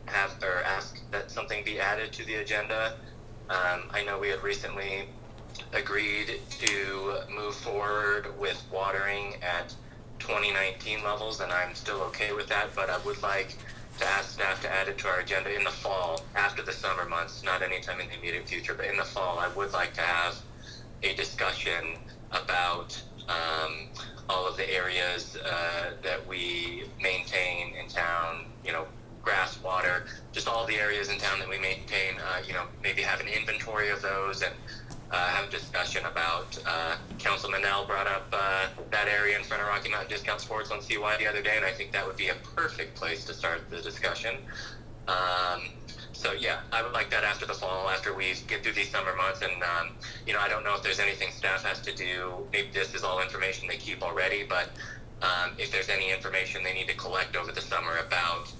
Speaker 8: ask that something be added to the agenda. I know we had recently agreed to move forward with watering at 2019 levels, and I'm still okay with that, but I would like to ask staff to add it to our agenda in the fall, after the summer months, not anytime in the immediate future, but in the fall, I would like to have a discussion about
Speaker 10: all of the areas that we maintain in town, you know, grass, water, just all the areas in town that we maintain, you know, maybe have an inventory of those and have a discussion about, Councilman L brought up that area in front of Rocky Mountain Discount Sports on CY the other day, and I think that would be a perfect place to start the discussion. So yeah, I would like that after the fall, after we get through these summer months, and you know, I don't know if there's anything staff has to do. Maybe this is all information they keep already, but if there's any information they need to collect over the summer about,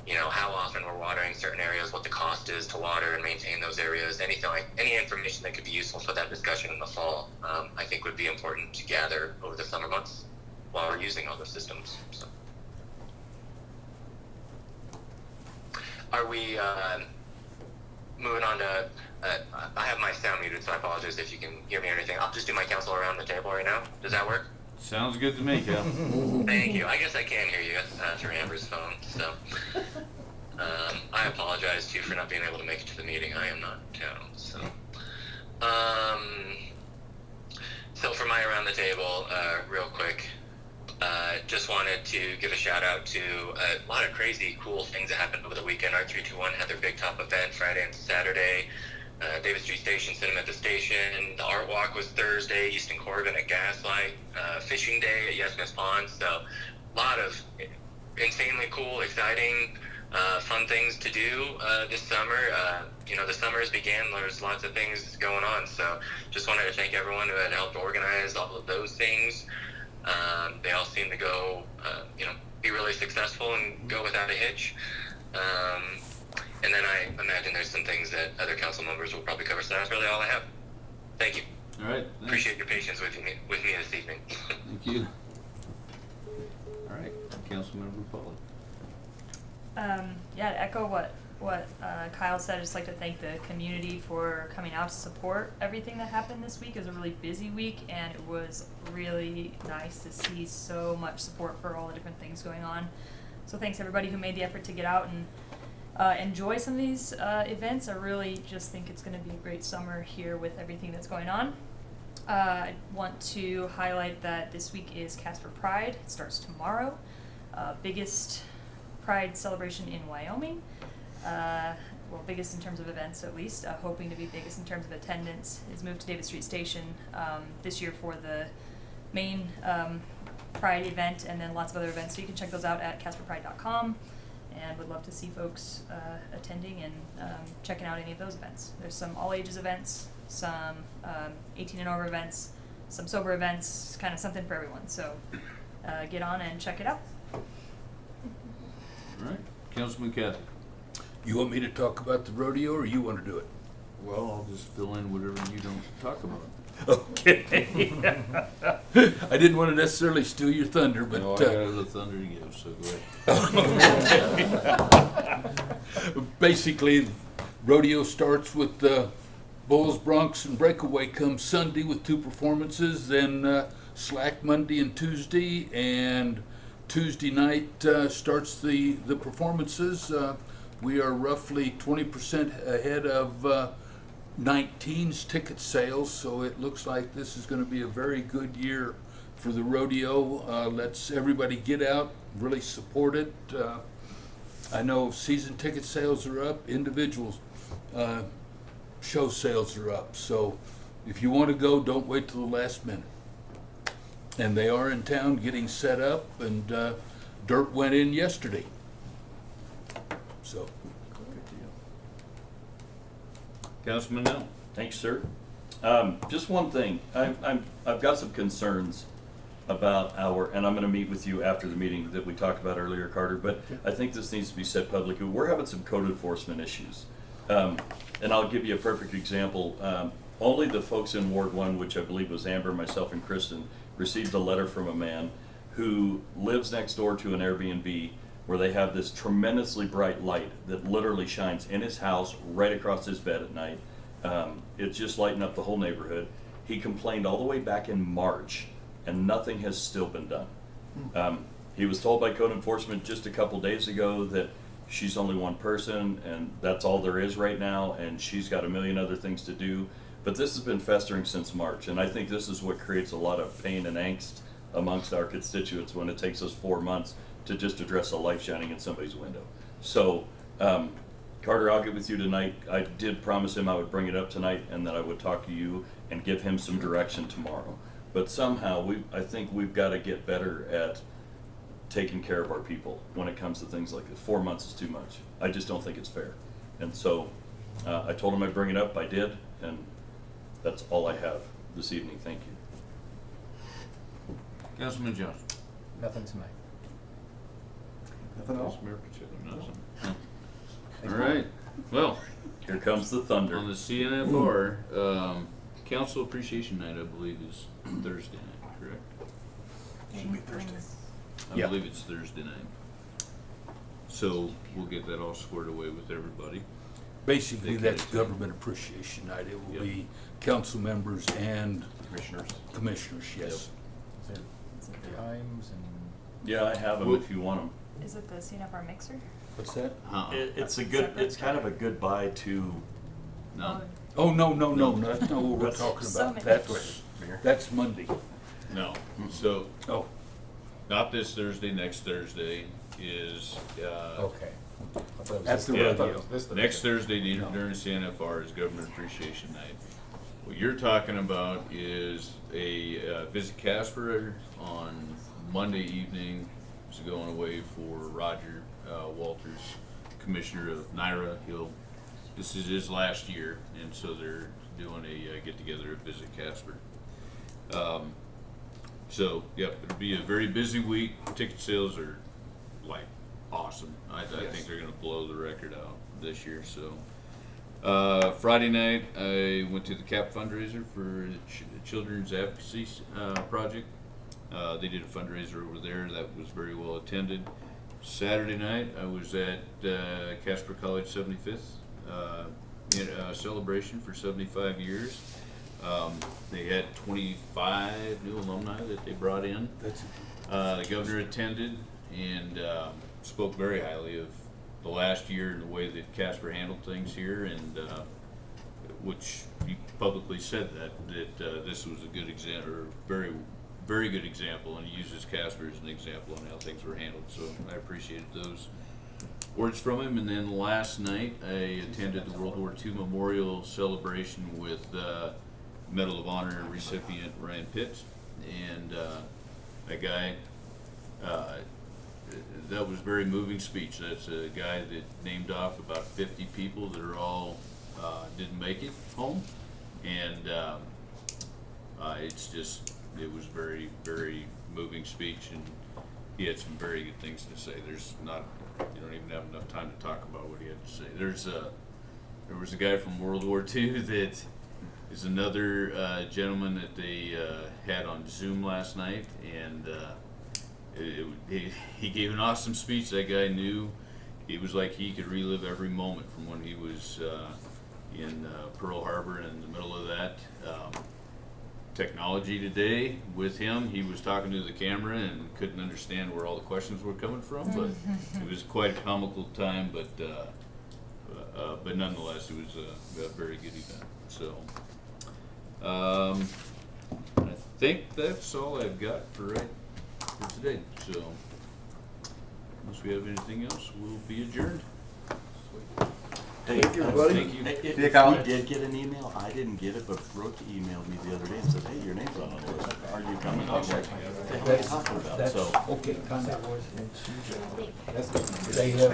Speaker 10: you know, how often we're watering certain areas, what the cost is to water and maintain those areas, anything like any information that could be useful for that discussion in the fall, I think would be important to gather over the summer months while we're using all those systems. So. Are we moving on to, I have my sound muted, so I apologize if you can hear me or anything. I'll just do my counsel around the table right now. Does that work?
Speaker 2: Sounds good to me, Cal.
Speaker 10: Thank you. I guess I can hear you through Amber's phone. So I apologize too for not being able to make it to the meeting. I am not in town. So for my around the table, real quick, just wanted to give a shout out to a lot of crazy cool things that happened over the weekend. Our 321 had their big top event Friday and Saturday. David Street Station, Cinema at the Station. The Art Walk was Thursday. Easton Corbin at Gaslight. Fishing Day at Yes Miss Pond. So a lot of insanely cool, exciting, fun things to do this summer. You know, the summer has began. There's lots of things going on. So just wanted to thank everyone who had helped organize all of those things. They all seem to go, you know, be really successful and go without a hitch. And then I imagine there's some things that other council members will probably cover. So that's really all I have. Thank you.
Speaker 2: All right. Thanks.
Speaker 10: Appreciate your patience with me this evening.
Speaker 2: Thank you. All right, Councilmember Polly.
Speaker 11: Yeah, to echo what Kyle said, I'd just like to thank the community for coming out to support everything that happened this week. It was a really busy week, and it was really nice to see so much support for all the different things going on. So thanks everybody who made the effort to get out and enjoy some of these events. I really just think it's going to be a great summer here with everything that's going on. I want to highlight that this week is Casper Pride. It starts tomorrow. Biggest Pride celebration in Wyoming. Well, biggest in terms of events at least. Hoping to be biggest in terms of attendance. Is moved to David Street Station this year for the main Pride event, and then lots of other events. So you can check those out at CasperPride.com. And would love to see folks attending and checking out any of those events. There's some all ages events, some 18 and over events, some sober events, kind of something for everyone. So get on and check it out.
Speaker 2: All right, Councilman Casper.
Speaker 4: You want me to talk about the rodeo, or you want to do it?
Speaker 2: Well, I'll just fill in whatever you don't talk about.
Speaker 4: Okay. I didn't want to necessarily steal your thunder, but
Speaker 2: No, I got the thunder to give, so go ahead.
Speaker 4: Basically, rodeo starts with Bulls, Broncs, and Breakaway comes Sunday with 2 performances, then Slack Monday and Tuesday, and Tuesday night starts the performances. We are roughly 20% ahead of 19's ticket sales, so it looks like this is going to be a very good year for the rodeo. Let's everybody get out, really support it. I know season ticket sales are up, individual show sales are up, so if you want to go, don't wait till the last minute. And they are in town getting set up, and dirt went in yesterday. So.
Speaker 2: Councilman Nell.
Speaker 5: Thanks, sir. Just one thing. I've got some concerns about and I'm going to meet with you after the meeting that we talked about earlier, Carter, but I think this needs to be said publicly. We're having some code enforcement issues. And I'll give you a perfect example. Only the folks in Ward 1, which I believe was Amber, myself, and Kristen, received a letter from a man who lives next door to an Airbnb where they have this tremendously bright light that literally shines in his house right across his bed at night. It's just lighting up the whole neighborhood. He complained all the way back in March, and nothing has still been done. He was told by code enforcement just a couple days ago that she's only one person and that's all there is right now, and she's got a million other things to do. But this has been festering since March, and I think this is what creates a lot of pain and angst amongst our constituents when it takes us 4 months to just address a light shining in somebody's window. So, Carter, I'll get with you tonight. I did promise him I would bring it up tonight and that I would talk to you and give him some direction tomorrow. But somehow, I think we've got to get better at taking care of our people when it comes to things like this. 4 months is too much. I just don't think it's fair. And so, I told him I'd bring it up. I did, and that's all I have this evening. Thank you.
Speaker 2: Councilman Johnson.
Speaker 14: Nothing tonight.
Speaker 6: Nothing else?
Speaker 2: All right, well,
Speaker 5: Here comes the thunder.
Speaker 2: on the CNFR, Council Appreciation Night, I believe, is Thursday night, correct?
Speaker 6: Should be Thursday.
Speaker 2: I
Speaker 6: Yeah.
Speaker 2: believe it's Thursday night. So we'll get that all squared away with everybody.
Speaker 4: Basically,
Speaker 2: They
Speaker 4: that's
Speaker 2: can-
Speaker 4: Government Appreciation Night. It will
Speaker 2: Yep.
Speaker 4: be council members and
Speaker 12: Commissioners.
Speaker 4: commissioners, yes.
Speaker 14: Is it times and?
Speaker 5: Yeah, I have them if you want them.
Speaker 11: Is it the CNFR mixer?
Speaker 4: What's that?
Speaker 12: It's a good, it's kind of a goodbye to,
Speaker 2: No,
Speaker 4: Oh, no, that's not what we're talking
Speaker 11: So
Speaker 4: about.
Speaker 11: many.
Speaker 4: That's Monday.
Speaker 2: no. So,
Speaker 4: Oh,
Speaker 2: not this Thursday, next Thursday is,
Speaker 14: Okay. I thought it was
Speaker 4: That's
Speaker 14: this-
Speaker 4: the
Speaker 14: I thought it
Speaker 4: rodeo.
Speaker 14: was this
Speaker 2: next
Speaker 14: Thursday.
Speaker 2: Thursday
Speaker 4: No.
Speaker 2: during CNFR is Government Appreciation Night. What you're talking about is a visit Casper on Monday evening. Is going away for Roger Walters, Commissioner of NYRA. This is his last year, and so they're doing a get together at Visit Casper. So, yep, it'll be a very busy week. Ticket sales are like awesome. I think they're gonna blow the record out this year. So, Friday night I went to the CAP fundraiser for the Children's Advocacy Project. They did a fundraiser over there that was very well attended. Saturday night I was at Casper College 75th celebration for 75 years. They had 25 new alumni that they brought in.
Speaker 4: that's,
Speaker 2: The governor attended and spoke very highly of the last year and the way that Casper handled things here, and which he publicly said that this was a good example, or very, very good example, and he uses Casper as an example on how things were handled. So I appreciated those words from him. And then last night I attended the World War II Memorial Celebration with Medal of Honor recipient Ryan Pitts, and that guy, that was a very moving speech. That's a guy that named off about 50 people that are all didn't make it home, and it was very, very moving speech, and he had some very good things to say. You don't even have enough time to talk about what he had to say. There was a guy from World War II that is another gentleman that they had on Zoom last night, and he gave an awesome speech. That guy knew. It was like he could relive every moment from when he was in Pearl Harbor and in the middle of that. Technology today with him, he was talking to the camera and couldn't understand where all the questions were coming from, but it was quite a comical time, but nonetheless it was a very good event. So I think that's all I've got for today. So unless we have anything else, we'll be adjourned.
Speaker 12: hey,
Speaker 6: Thank you, everybody.
Speaker 2: Thank you.
Speaker 12: If
Speaker 6: See you, Colin.
Speaker 12: we did get an email, I didn't get it, but Brooke emailed me the other day and said, hey, your name's on the list. Are you coming? I'm like, what the hell are you talking about?
Speaker 4: that's,
Speaker 12: So,
Speaker 4: okay, kind of.
Speaker 14: That's good.
Speaker 4: They have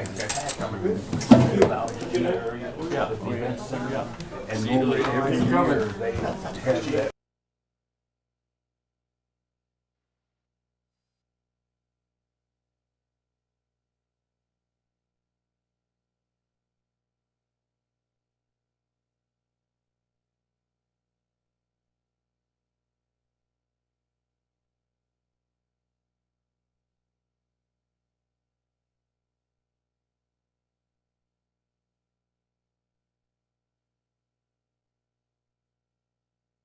Speaker 12: yeah.
Speaker 4: event center,
Speaker 12: Yeah.
Speaker 4: and normally every year they have that